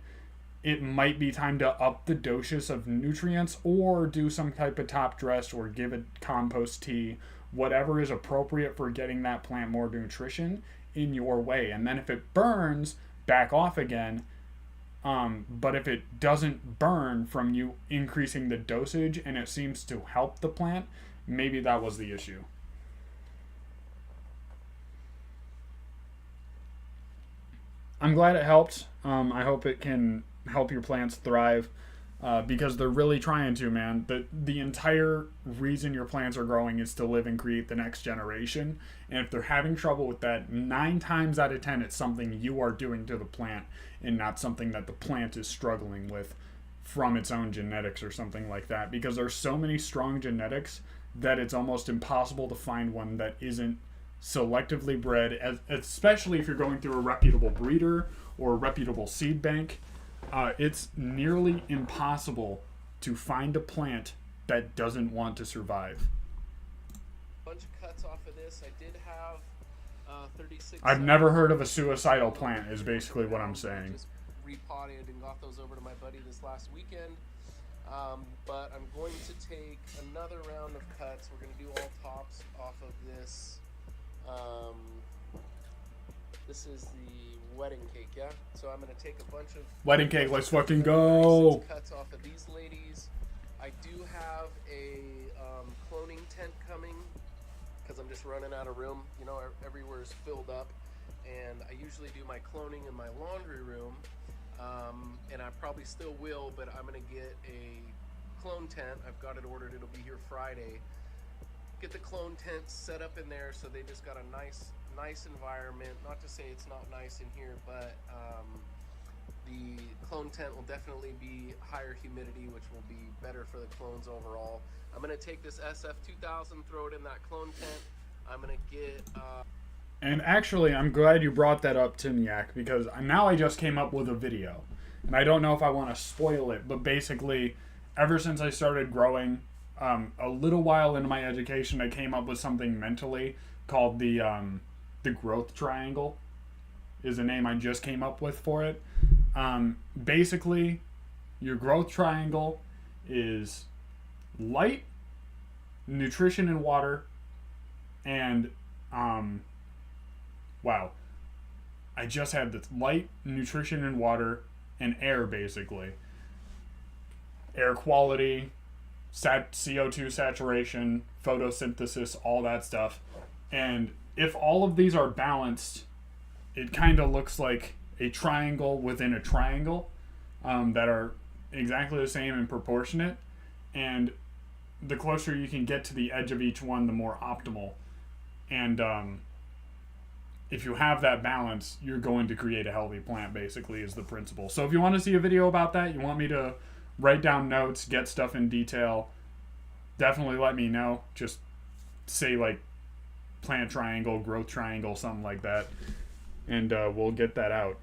it might be time to up the doses of nutrients or do some type of top dress or give it compost tea, whatever is appropriate for getting that plant more nutrition in your way. And then if it burns, back off again. But if it doesn't burn from you increasing the dosage and it seems to help the plant, maybe that was the issue. I'm glad it helped. I hope it can help your plants thrive. Because they're really trying to, man. The entire reason your plants are growing is to live and create the next generation. And if they're having trouble with that, 9 times out of 10, it's something you are doing to the plant and not something that the plant is struggling with from its own genetics or something like that. Because there's so many strong genetics that it's almost impossible to find one that isn't selectively bred, especially if you're going through a reputable breeder or a reputable seed bank. It's nearly impossible to find a plant that doesn't want to survive. Bunch of cuts off of this. I did have 36. I've never heard of a suicidal plant, is basically what I'm saying. Just repotted and got those over to my buddy this last weekend. But I'm going to take another round of cuts. We're going to do all tops off of this. This is the wedding cake, yeah? So I'm going to take a bunch of... Wedding cake, let's fucking go! Cuts off of these ladies. I do have a cloning tent coming because I'm just running out of room. You know, everywhere's filled up. And I usually do my cloning in my laundry room. And I probably still will, but I'm going to get a clone tent. I've got it ordered. It'll be here Friday. Get the clone tent set up in there so they just got a nice environment. Not to say it's not nice in here, but the clone tent will definitely be higher humidity, which will be better for the clones overall. I'm going to take this SF2000, throw it in that clone tent. I'm going to get... And actually, I'm glad you brought that up, Timyak, because now I just came up with a video. And I don't know if I want to spoil it, but basically, ever since I started growing, a little while into my education, I came up with something mentally called the growth triangle, is a name I just came up with for it. Basically, your growth triangle is light, nutrition and water, and wow. I just had the light, nutrition and water, and air, basically. Air quality, CO2 saturation, photosynthesis, all that stuff. And if all of these are balanced, it kind of looks like a triangle within a triangle that are exactly the same and proportionate. And the closer you can get to the edge of each one, the more optimal. And if you have that balance, you're going to create a healthy plant, basically, is the principle. So if you want to see a video about that, you want me to write down notes, get stuff in detail, definitely let me know. Just say, like, plant triangle, growth triangle, something like that, and we'll get that out.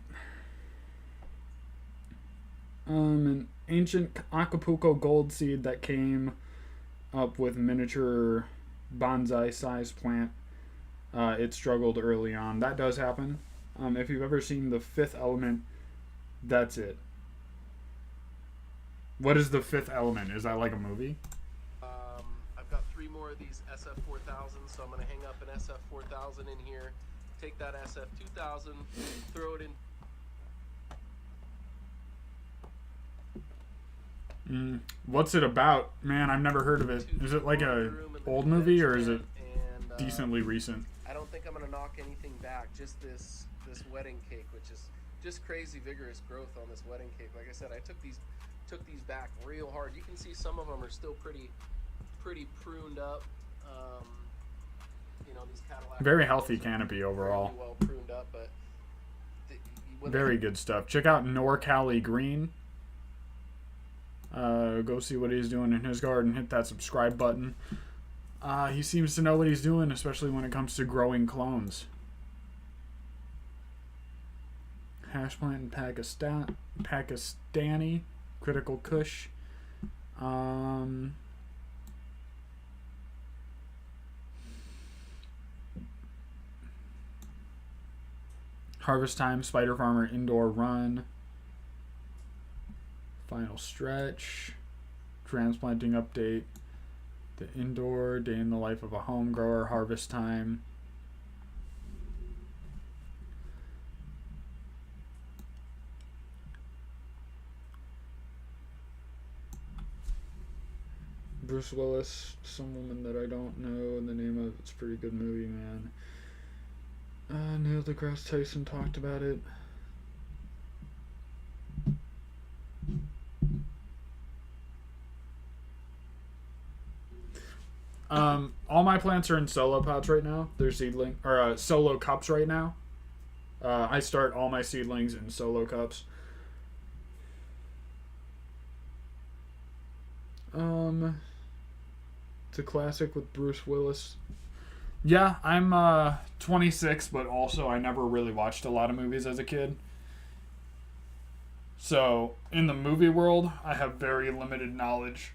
An ancient Acapulco gold seed that came up with miniature bonsai-sized plant. It struggled early on. That does happen. If you've ever seen The Fifth Element, that's it. What is The Fifth Element? Is that like a movie? I've got 3 more of these SF4000s, so I'm going to hang up an SF4000 in here, take that SF2000, throw it in. What's it about? Man, I've never heard of it. Is it like a old movie, or is it decently recent? I don't think I'm going to knock anything back, just this wedding cake, which is just crazy vigorous growth on this wedding cake. Like I said, I took these back real hard. You can see some of them are still pretty pruned up. You know, these Cadillac very healthy canopy overall. Well pruned up, but very good stuff. Check out NorCali Green. Go see what he's doing in his garden. Hit that subscribe button. He seems to know what he's doing, especially when it comes to growing clones. Hash plant in Pakistani. Critical Kush. Harvest Time, Spider Farmer Indoor Run. Final Stretch. Transplanting Update. The Indoor, Day in the Life of a Home Grower, Harvest Time. Bruce Willis, some woman that I don't know the name of. It's a pretty good movie, man. Neil deGrasse Tyson talked about it. All my plants are in solo pots right now. They're seedling or solo cups right now. I start all my seedlings in solo cups. It's a classic with Bruce Willis. Yeah, I'm 26, but also I never really watched a lot of movies as a kid. So, in the movie world, I have very limited knowledge.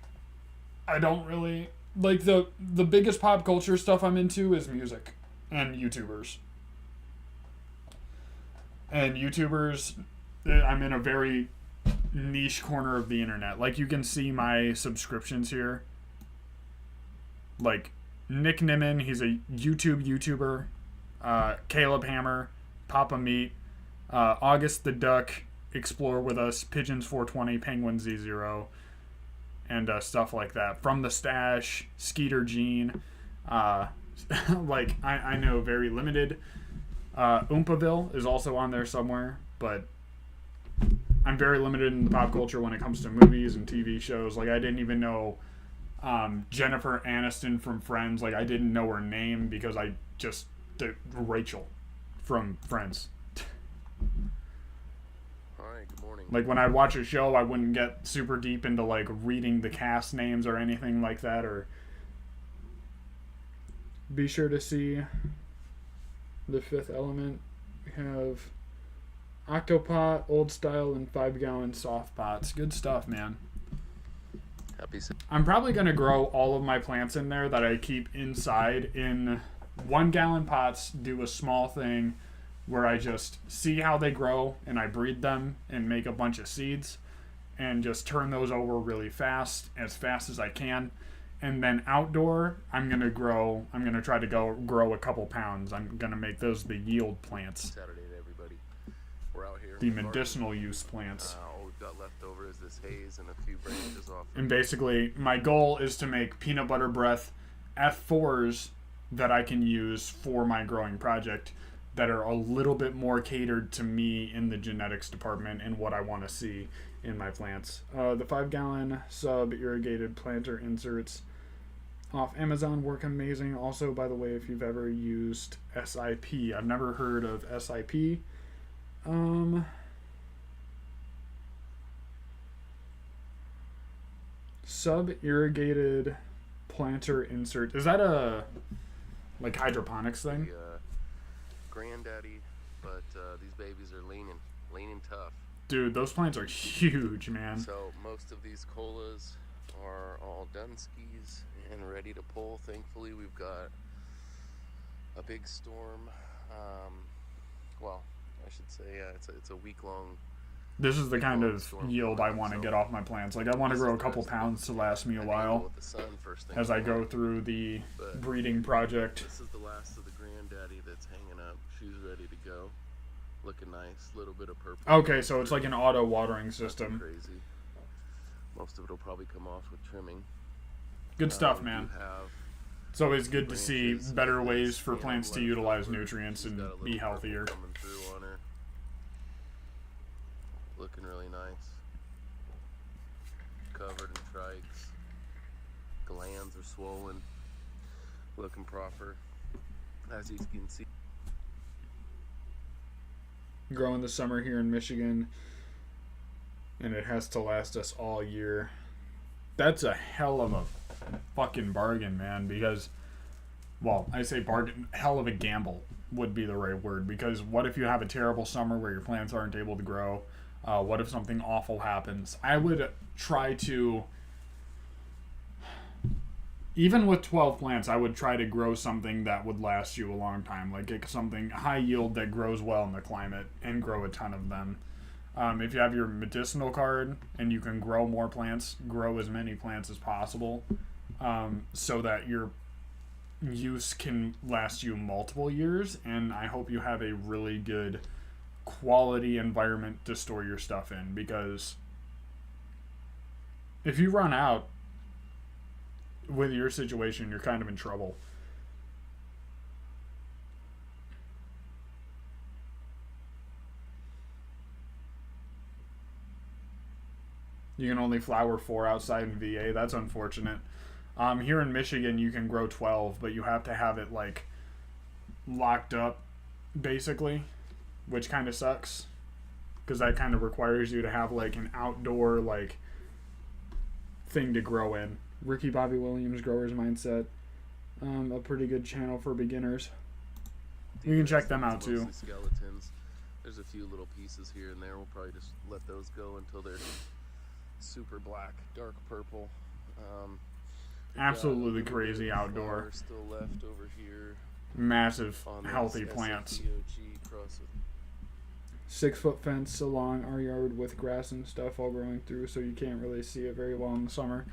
I don't really... Like, the biggest pop culture stuff I'm into is music and YouTubers. And YouTubers, I'm in a very niche corner of the internet. Like, you can see my subscriptions here. Like, Nick Nimmin, he's a YouTuber. Caleb Hammer, Papa Meat, August the Duck, Explore With Us, Pigeons 420, Penguin Z0, and stuff like that. From the Stash, Skeeter Gene. Like, I know very limited. Oompaville is also on there somewhere, but I'm very limited in pop culture when it comes to movies and TV shows. Like, I didn't even know Jennifer Aniston from Friends. Like, I didn't know her name because Rachel from Friends. Hi, good morning. Like, when I'd watch a show, I wouldn't get super deep into, like, reading the cast names or anything like that. Or be sure to see The Fifth Element. We have Octopot, Old Style, and 5-gallon soft pots. Good stuff, man. I'm probably going to grow all of my plants in there that I keep inside in 1-gallon pots, do a small thing, where I just see how they grow and I breed them and make a bunch of seeds and just turn those over really fast as I can. And then outdoor, I'm going to try to grow a couple pounds. I'm going to make those the yield plants, Saturday to everybody. We're out here. the in the garden. medicinal use plants. All we've got left over is this haze and a few branches off. And basically, my goal is to make peanut butter breath F4s that I can use for my growing project that are a little bit more catered to me in the genetics department and what I want to see in my plants. The 5-gallon sub-irrigated planter inserts off Amazon work amazing. Also, by the way, if you've ever used SIP, I've never heard of SIP. Sub-irrigated planter insert. Is that a like hydroponics thing? Granddaddy, but these babies are lean and tough. Dude, those plants are huge, man. So most of these colas are all done skis and ready to pull. Thankfully, we've got a big storm. Well, I should say it's a week-long. This is the kind of yield I want to get off my plants. Like, I want to grow a couple pounds to last me a while as I go through the breeding project. This is the last of the granddaddy that's hanging up. She's ready to go. Looking nice. Little bit of purple. Okay, so it's like an auto watering system. Crazy. Most of it will probably come off with trimming. Good stuff, man. It's always good to see branches better with ways this for stem plants to left utilize over. nutrients She's and got a little be purple healthier. coming through on her. Looking really nice. Covered in trikes. Glands are swollen. Looking proper. As you can see. Grow in the summer here in Michigan, and it has to last us all year. That's a hell of a fucking bargain, man, because, well, I say bargain, hell of a gamble would be the right word, because what if you have a terrible summer where your plants aren't able to grow? What if something awful happens? I would try to, even with 12 plants, I would try to grow something that would last you a long time, like get something high yield that grows well in the climate and grow a ton of them. If you have your medicinal card and you can grow more plants, grow as many plants as possible, so that your use can last you multiple years. And I hope you have a really good quality environment to store your stuff in, because if you run out with your situation, you're kind of in trouble. You can only flower 4 outside in VA. That's unfortunate. Here in Michigan, you can grow 12, but you have to have it like locked up, basically, which kind of sucks, because that kind of requires you to have like an outdoor like thing to grow in. Ricky Bobby Williams, Growers Mindset, a pretty good channel for beginners. You can check them out too. Skeletons. There's a few little pieces here and there. We'll probably just let those go until they're super black, dark purple. Absolutely crazy outdoor. Still left over here. Massive, On healthy this plants. SFTOG cross with 6-foot fence along our yard with grass and stuff all growing through, so you can't really see it very well in the summer.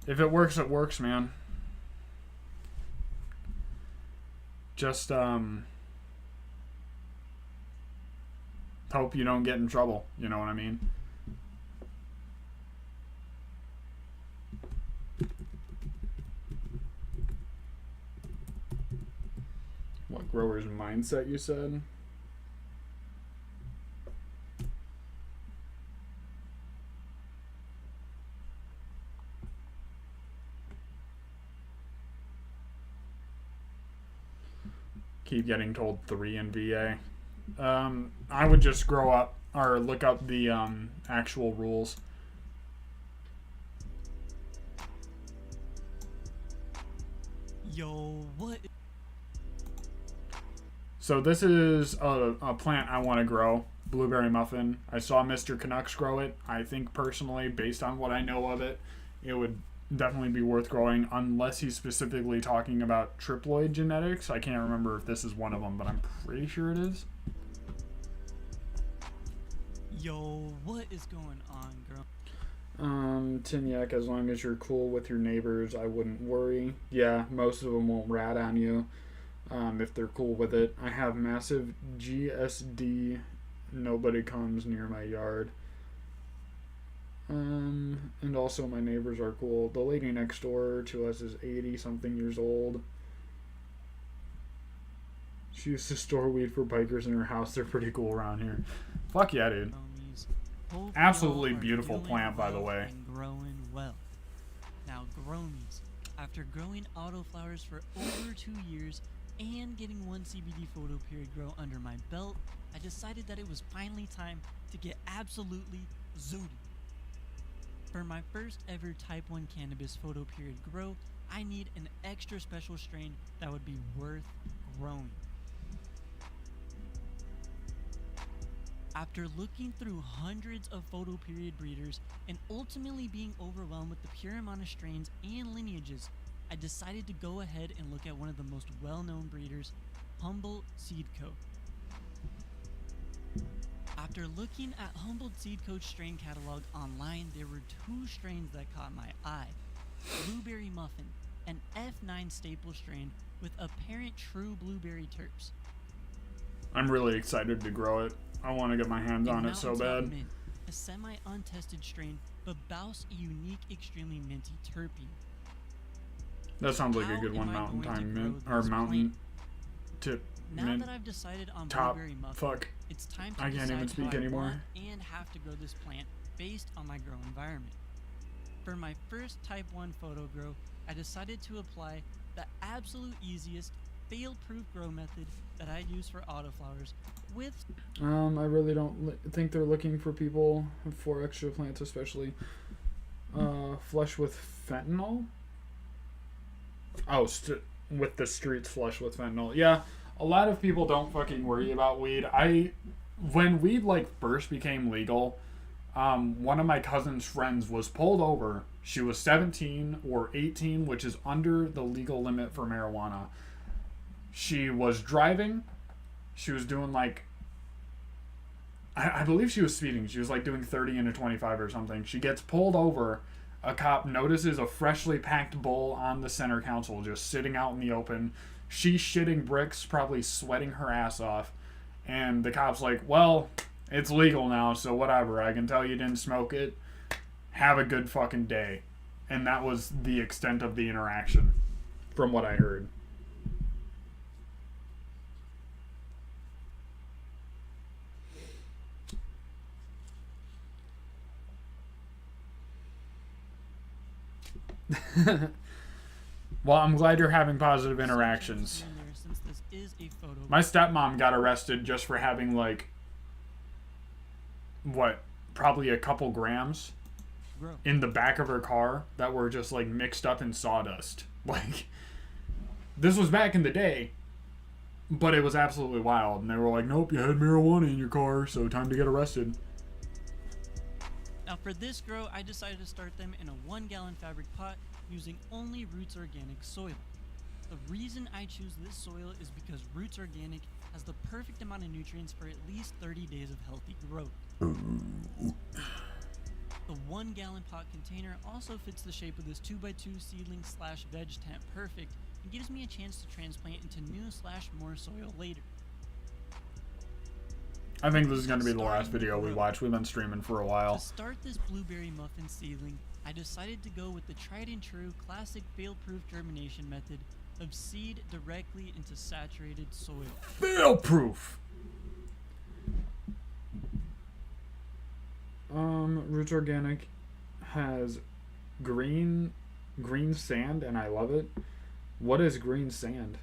If it works, man. Just hope you don't get in trouble, you know what I mean? What, Growers Mindset, you said? Keep getting told 3 in VA. I would just grow up or look up the actual rules. Yo, what? So this is a plant I want to grow, blueberry muffin. I saw Mr. Canucks grow it. I think personally, based on what I know of it, it would definitely be worth growing unless he's specifically talking about triploid genetics. I can't remember if this is one of them, but I'm pretty sure it is. Yo, what is going on, girl? Tinyak, as long as you're cool with your neighbors, I wouldn't worry. Yeah, most of them won't rat on you if they're cool with it. I have massive GSD. Nobody comes near my yard. And also my neighbors are cool. The lady next door to us is 80 something years old. She used to store weed for bikers in her house. They're pretty cool around here. Fuck yeah, dude. Hope Absolutely y'all are beautiful doing plant, by the well way. and growing well. Now, Gromies, after growing autoflowers for over 2 years and getting one CBD photo period grow under my belt, I decided that it was finally time to get absolutely zooted. For my first ever type 1 cannabis photo period grow, I need an extra special strain that would be worth growing. After looking through hundreds of photo period breeders and ultimately being overwhelmed with the pure amount of strains and lineages, I decided to go ahead and look at one of the most well-known breeders, Humboldt Seed Co. After looking at Humboldt Seed Co's strain catalog online, there were 2 strains that caught my eye. Blueberry Muffin, an F9 staple strain with apparent true blueberry terps. I'm really excited to grow it. I want to get my hands on it so Mountaintop bad. Mint, a semi-untested strain, but boasts a unique, extremely minty terpene. That sounds like a How good one. am I Mountain going to Time grow Mint or this Mountain plant? Tip Now Mint. that I've decided on Top. Blueberry Muffin, Fuck. it's time to I can't decide even speak how I anymore. want and have to grow this plant based on my grow environment. For my first Type 1 photo grow, I decided to apply the absolute easiest, fail-proof grow method that I use for autoflowers with... I really don't think they're looking for people for extra plants, especially flush with fentanyl. Oh, with the streets flush with fentanyl. Yeah, a lot of people don't fucking worry about weed. When weed like first became legal, one of my cousin's friends was pulled over. She was 17 or 18, which is under the legal limit for marijuana. She was driving. She was doing like, I believe she was speeding. She was like doing 30 into 25 or something. She gets pulled over. A cop notices a freshly packed bowl on the center console just sitting out in the open. She's shitting bricks, probably sweating her ass off. And the cop's like, well, it's legal now, so whatever. I can tell you didn't smoke it. Have a good fucking day. And that was the extent of the interaction, from what I heard. Well, I'm glad you're having positive interactions. Since this is a photo My stepmom got arrested just for having like, what, probably a couple grams grow. in the back of her car that were just like mixed up in sawdust. Like, this was back in the day, but it was absolutely wild. And they were like, nope, you had marijuana in your car, so time to get arrested. Now for this grow, I decided to start them in a 1-gallon fabric pot using only Roots Organic soil. The reason I choose this soil is because Roots Organic has the perfect amount of nutrients for at least 30 days of healthy growth. The 1-gallon pot container also fits the shape of this 2x2 seedling / veg tent perfect and gives me a chance to transplant into new / more soil later. I think this is going to be the last video we watch. We've been streaming for a while. To start this blueberry muffin seedling, I decided to go with the tried and true classic fail-proof germination method of seed directly into saturated soil. Fail-proof! Roots Organic has green sand, and I love it. What is green sand?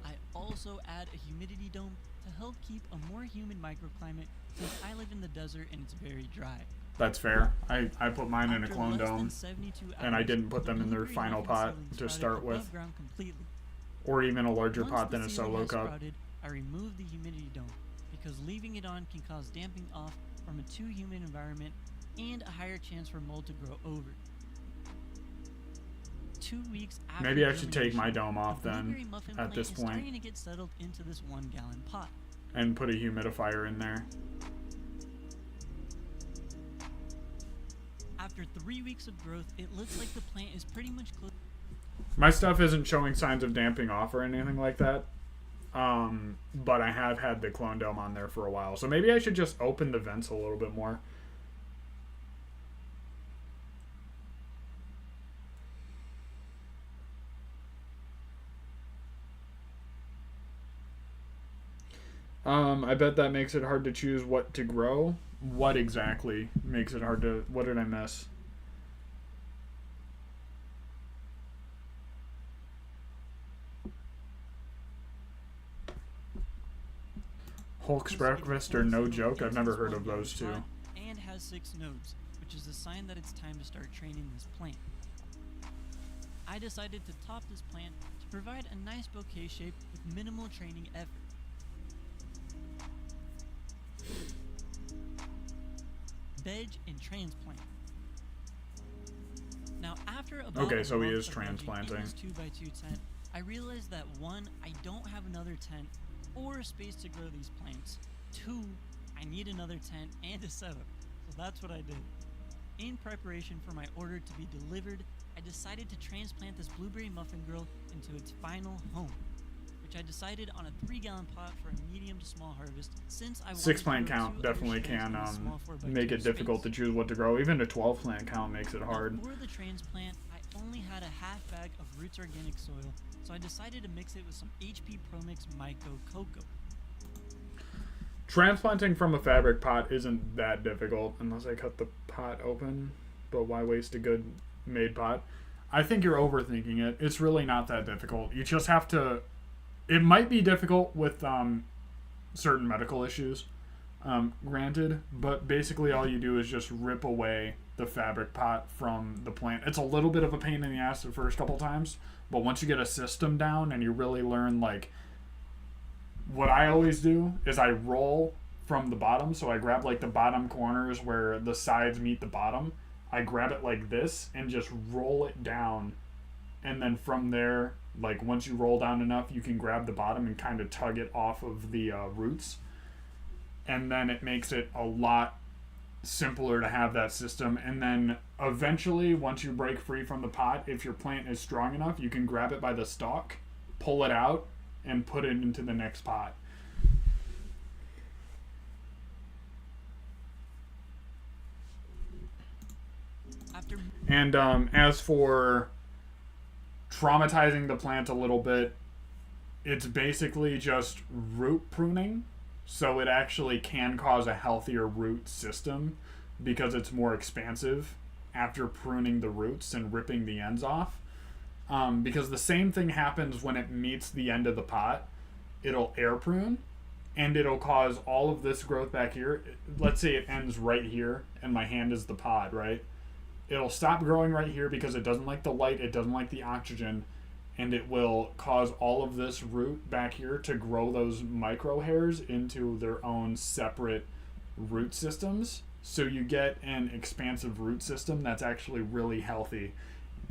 I also add a humidity dome to help keep a more humid microclimate since I live in the desert and it's very dry. That's fair. I put mine in a After clone less than dome, 72 and I hours, didn't put the them in their blueberry final muffin pot seedling to sprouted start with, above ground completely. or even a larger Once pot the than a seedling solo has cup. sprouted, I remove the humidity dome because leaving it on can cause damping off from a too humid environment and a higher chance for mold to grow over. 2 weeks after Maybe I should take my germination, dome off the then blueberry muffin at plant this is point starting to get settled into this 1 gallon pot. and put a humidifier in there. After 3 weeks of growth, it looks like the plant is pretty much close. My stuff isn't showing signs of damping off or anything like that. But I have had the clone dome on there for a while. So maybe I should just open the vents a little bit more. I bet that makes it hard to choose what to grow. What exactly makes it hard to... What did I miss? Hulk's breakfast are no joke. I've never heard of those two. And has 6 nodes, which is a sign that it's time to start training this plant. I decided to top this plant to provide a nice bouquet shape with minimal training effort. Veg and transplant. Now, after about Okay, a so he month is of vegging transplanting. in this 2x2 tent, I realized that 1, I don't have another tent or space to grow these plants. 2, I need another tent and a setup. So that's what I did. In preparation for my order to be delivered, I decided to transplant this blueberry muffin grill into its final home, which I decided on a 3-gallon pot for a medium to small harvest, since I wanted 6 to plant grow count 2 other definitely strains can in the small 4x2 make it difficult to space. choose what to grow. Even a 12 plant count makes it Now, hard. for the transplant, I only had a half bag of Roots Organic soil, so I decided to mix it with some HP ProMix Myco Cocoa. Transplanting from a fabric pot isn't that difficult unless I cut the pot open, but why waste a good made pot? I think you're overthinking it. It's really not that difficult. You just have to... It might be difficult with certain medical issues, granted, but basically all you do is just rip away the fabric pot from the plant. It's a little bit of a pain in the ass the first couple times, but once you get a system down and you really learn, like, what I always do is I roll from the bottom. So I grab like the bottom corners where the sides meet the bottom. I grab it like this and just roll it down. And then from there, like once you roll down enough, you can grab the bottom and kind of tug it off of the roots. And then it makes it a lot simpler to have that system. And then eventually, once you break free from the pot, if your plant is strong enough, you can grab it by the stalk, pull it out, and put it into the next pot. And as for traumatizing the plant a little bit, it's basically just root pruning. So it actually can cause a healthier root system because it's more expansive after pruning the roots and ripping the ends off. Because the same thing happens when it meets the end of the pot. It'll air prune and it'll cause all of this growth back here. Let's say it ends right here and my hand is the pod, right? It'll stop growing right here because it doesn't like the light, it doesn't like the oxygen, and it will cause all of this root back here to grow those micro hairs into their own separate root systems. So you get an expansive root system that's actually really healthy.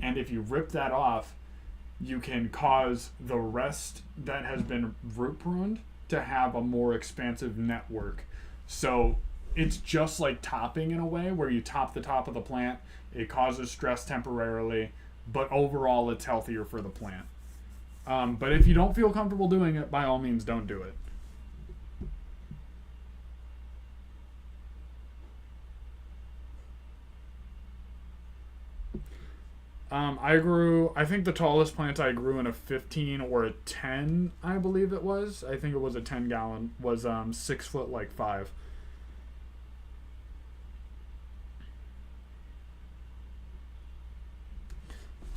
And if you rip that off, you can cause the rest that has been root pruned to have a more expansive network. So it's just like topping in a way, where you top the top of the plant. It causes stress temporarily, but overall it's healthier for the plant. But if you don't feel comfortable doing it, by all means, don't do it. I think the tallest plant I grew in a 15 or a 10, I believe it was. I think it was a 10 gallon, was 6 foot like 5.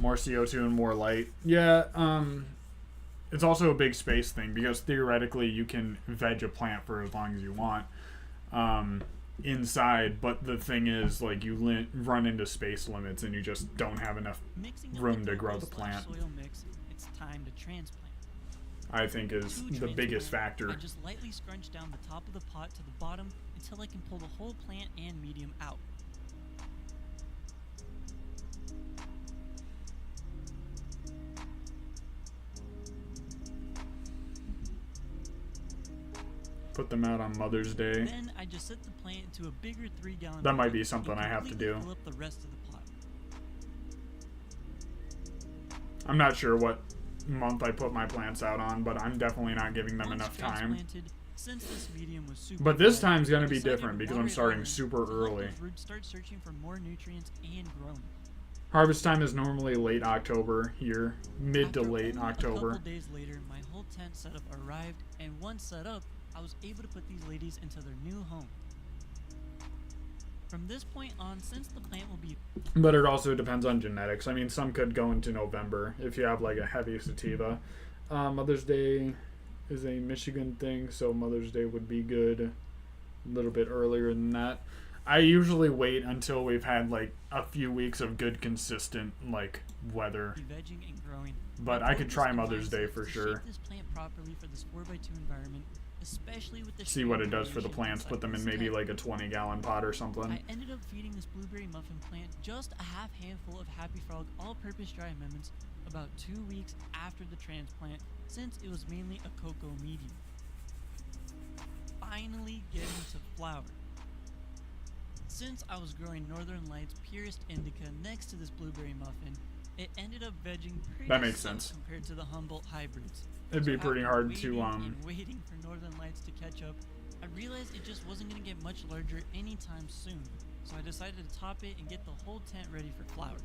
More CO2 and more light. Yeah, it's also a big space thing because theoretically you can veg a plant for as long as you want inside, but the thing is, like, you run into space limits and you just don't have enough room to grow the plant. Soil mix, it's time to transplant. I think is the biggest factor. I just lightly scrunch down the top of the pot to the bottom until I can pull the whole plant and medium out. put them out on Mother's Day. Then I just set the plant into a bigger 3-gallon That might pot be and something I have to completely do. Fill up the rest of the pot. I'm not sure what month I put my plants out on, but I'm definitely not giving them Once enough time. transplanted, since this medium was super But this dry, time's I gonna be decided different to because water I'm it starting often super to let early. those roots start searching for more nutrients and growing. Harvest time is normally late October here, mid to After late only October. A couple days later, my whole tent setup arrived, and once set up, I was able to put these ladies into their new home. From this point on, since the plant will be But it also depends on genetics. I mean, some could go into November if you have like a heavy sativa. Mother's Day is a Michigan thing, so Mother's Day would be good a little bit earlier than that. I usually wait until we've had like a few weeks of good, consistent like weather. vegging and growing, But my I could focus try and Mother's Day mindset for is to sure. shape this plant properly for this 4x2 environment, especially with the See what it does for the variation plants. inside Put them in this maybe tent. like a 20-gallon pot or something. I ended up feeding this blueberry muffin plant just a half handful of Happy Frog all-purpose dry amendments about 2 weeks after the transplant, since it was mainly a cocoa medium. Finally getting to flower. Since I was growing Northern Lights Purest Indica next to this blueberry muffin, it ended up vegging pretty That makes slow sense. compared to the Humboldt hybrids. It'd be So pretty after hard to waiting and waiting for Northern Lights to catch up, I realized it just wasn't going to get much larger anytime soon, so I decided to top it and get the whole tent ready for flower.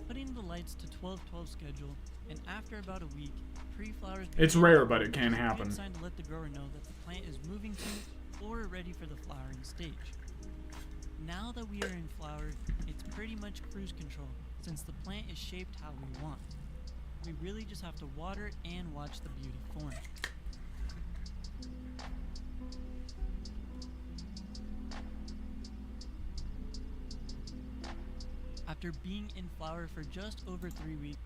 Putting the lights to 12-12 schedule, and after about a week, pre-flowers It's began, rare, but it can which is a happen. good sign to let the grower know that the plant is moving to or ready for the flowering stage. Now that we are in flower, it's pretty much cruise control, since the plant is shaped how we want. We really just have to water and watch the beauty form. After being in flower for just over 3 weeks,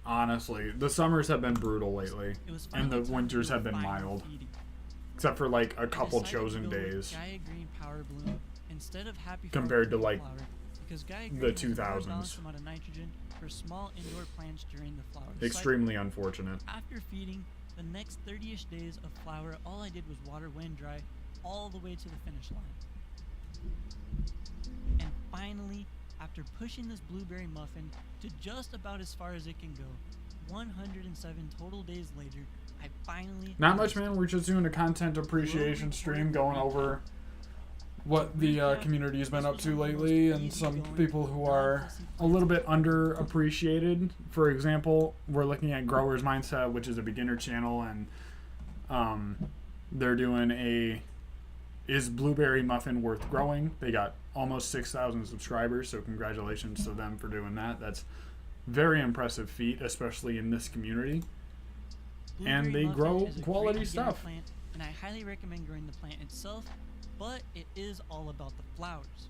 Honestly, the summers have been brutal lately, it was and the finally time winters to do have a been final mild, feeding. except for like a I couple decided to chosen go with days. Gaia Green Power Bloom instead of Happy Compared to, Frog like, Flower, because Gaia the Green has a more 2000s. balanced amount of nitrogen for small indoor plants during the flower Extremely unfortunate. cycle. After feeding, the next 30-ish days of flower, all I did was water when dry, all the way to the finish line. And finally, after pushing this blueberry muffin to just about as far as it can go, 107 total days later, I finally Not much, man. We're just doing a content appreciation stream, going over what the community has been up to lately, and some people who are a little bit underappreciated. For example, we're looking at Growers Mindset, which is a beginner channel, and they're doing a Is Blueberry Muffin Worth Growing? They got almost 6,000 subscribers, so congratulations to them for doing that. That's very impressive feat, especially in this community. And Blueberry they muffin grow is a quality great beginner stuff. Plant, and I highly recommend growing the plant itself, but it is all about the flowers.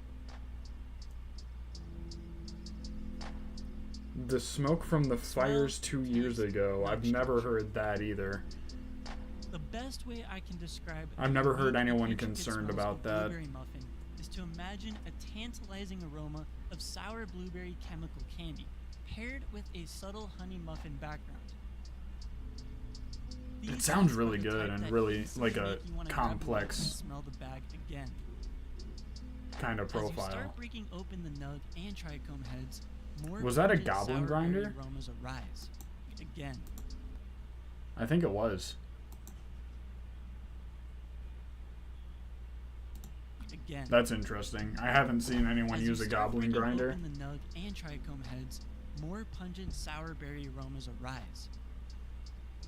The smoke from the Smell, fires 2 years taste, ago. I've touch. never heard that either. The best way I can describe I've a never heard unique and anyone intricate concerned smells about of that. Blueberry muffin is to imagine a tantalizing aroma of sour blueberry chemical candy, paired with a subtle honey muffin background. It These sounds scents are really the good type and that really instantly like a make you wanna grab a nug complex and smell the bag again. kind of As you profile. start breaking open the nug and trichome heads, more Was that a pungent goblin sour grinder? berry aromas arise. Again. I think it was. Again. That's interesting. I haven't seen anyone As you use a start goblin breaking grinder. open the nug and trichome heads, more pungent sour berry aromas arise.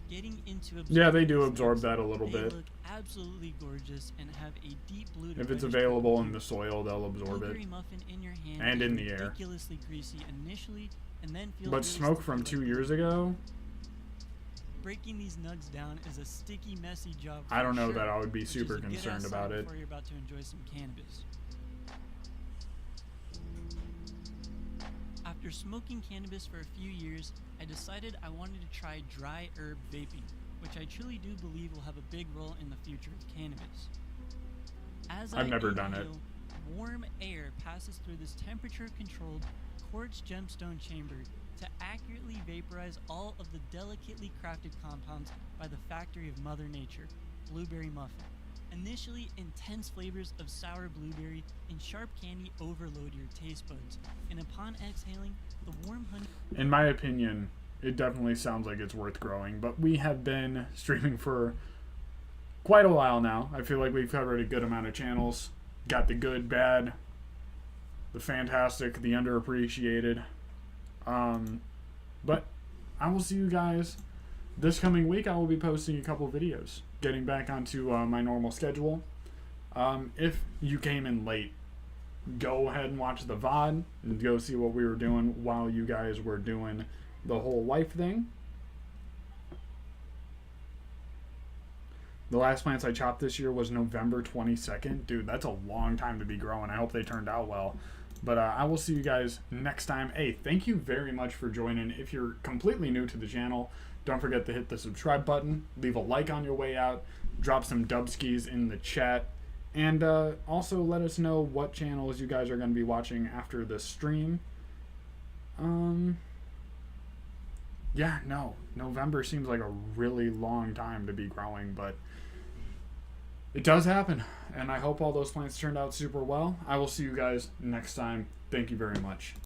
Getting into Yeah, they absorbing do these absorb nugs, that a little they bit. look absolutely gorgeous and have a deep blue to If it's reddish available purple in the soil, they'll absorb it. blueberry muffin in your hand And is in the air. ridiculously greasy initially, and then feels But really smoke sticky from like 2 glue. years ago? Breaking these nugs down is a sticky, messy job. I don't for know sure, that I would be which is super a good-ass concerned sign about it. before you're about to enjoy some cannabis. After smoking cannabis for a few years, I decided I wanted to try dry herb vaping, which I truly do believe will have a big role in the future of cannabis. As I've I never done it. inhale, warm air passes through this temperature-controlled quartz gemstone chamber, to accurately vaporize all of the delicately crafted compounds by the factory of Mother Nature, Blueberry Muffin. Initially, intense flavors of sour blueberry and sharp candy overload your taste buds, and upon exhaling, the warm honey. In my opinion, it definitely sounds like it's worth growing, but we have been streaming for quite a while now. I feel like we've covered a good amount of channels. Got the good, bad, the fantastic, the underappreciated. But I will see you guys this coming week. I will be posting a couple videos, getting back onto my normal schedule. If you came in late, go ahead and watch the VOD and go see what we were doing while you guys were doing the whole life thing. The last plants I chopped this year was November 22nd. Dude, that's a long time to be growing. I hope they turned out well. But I will see you guys next time. Hey, thank you very much for joining. If you're completely new to the channel, don't forget to hit the subscribe button. Leave a like on your way out. Drop some dubskis in the chat. And also let us know what channels you guys are going to be watching after the stream. Yeah, no. November seems like a really long time to be growing, but it does happen. And I hope all those plants turned out super well. I will see you guys next time. Thank you very much.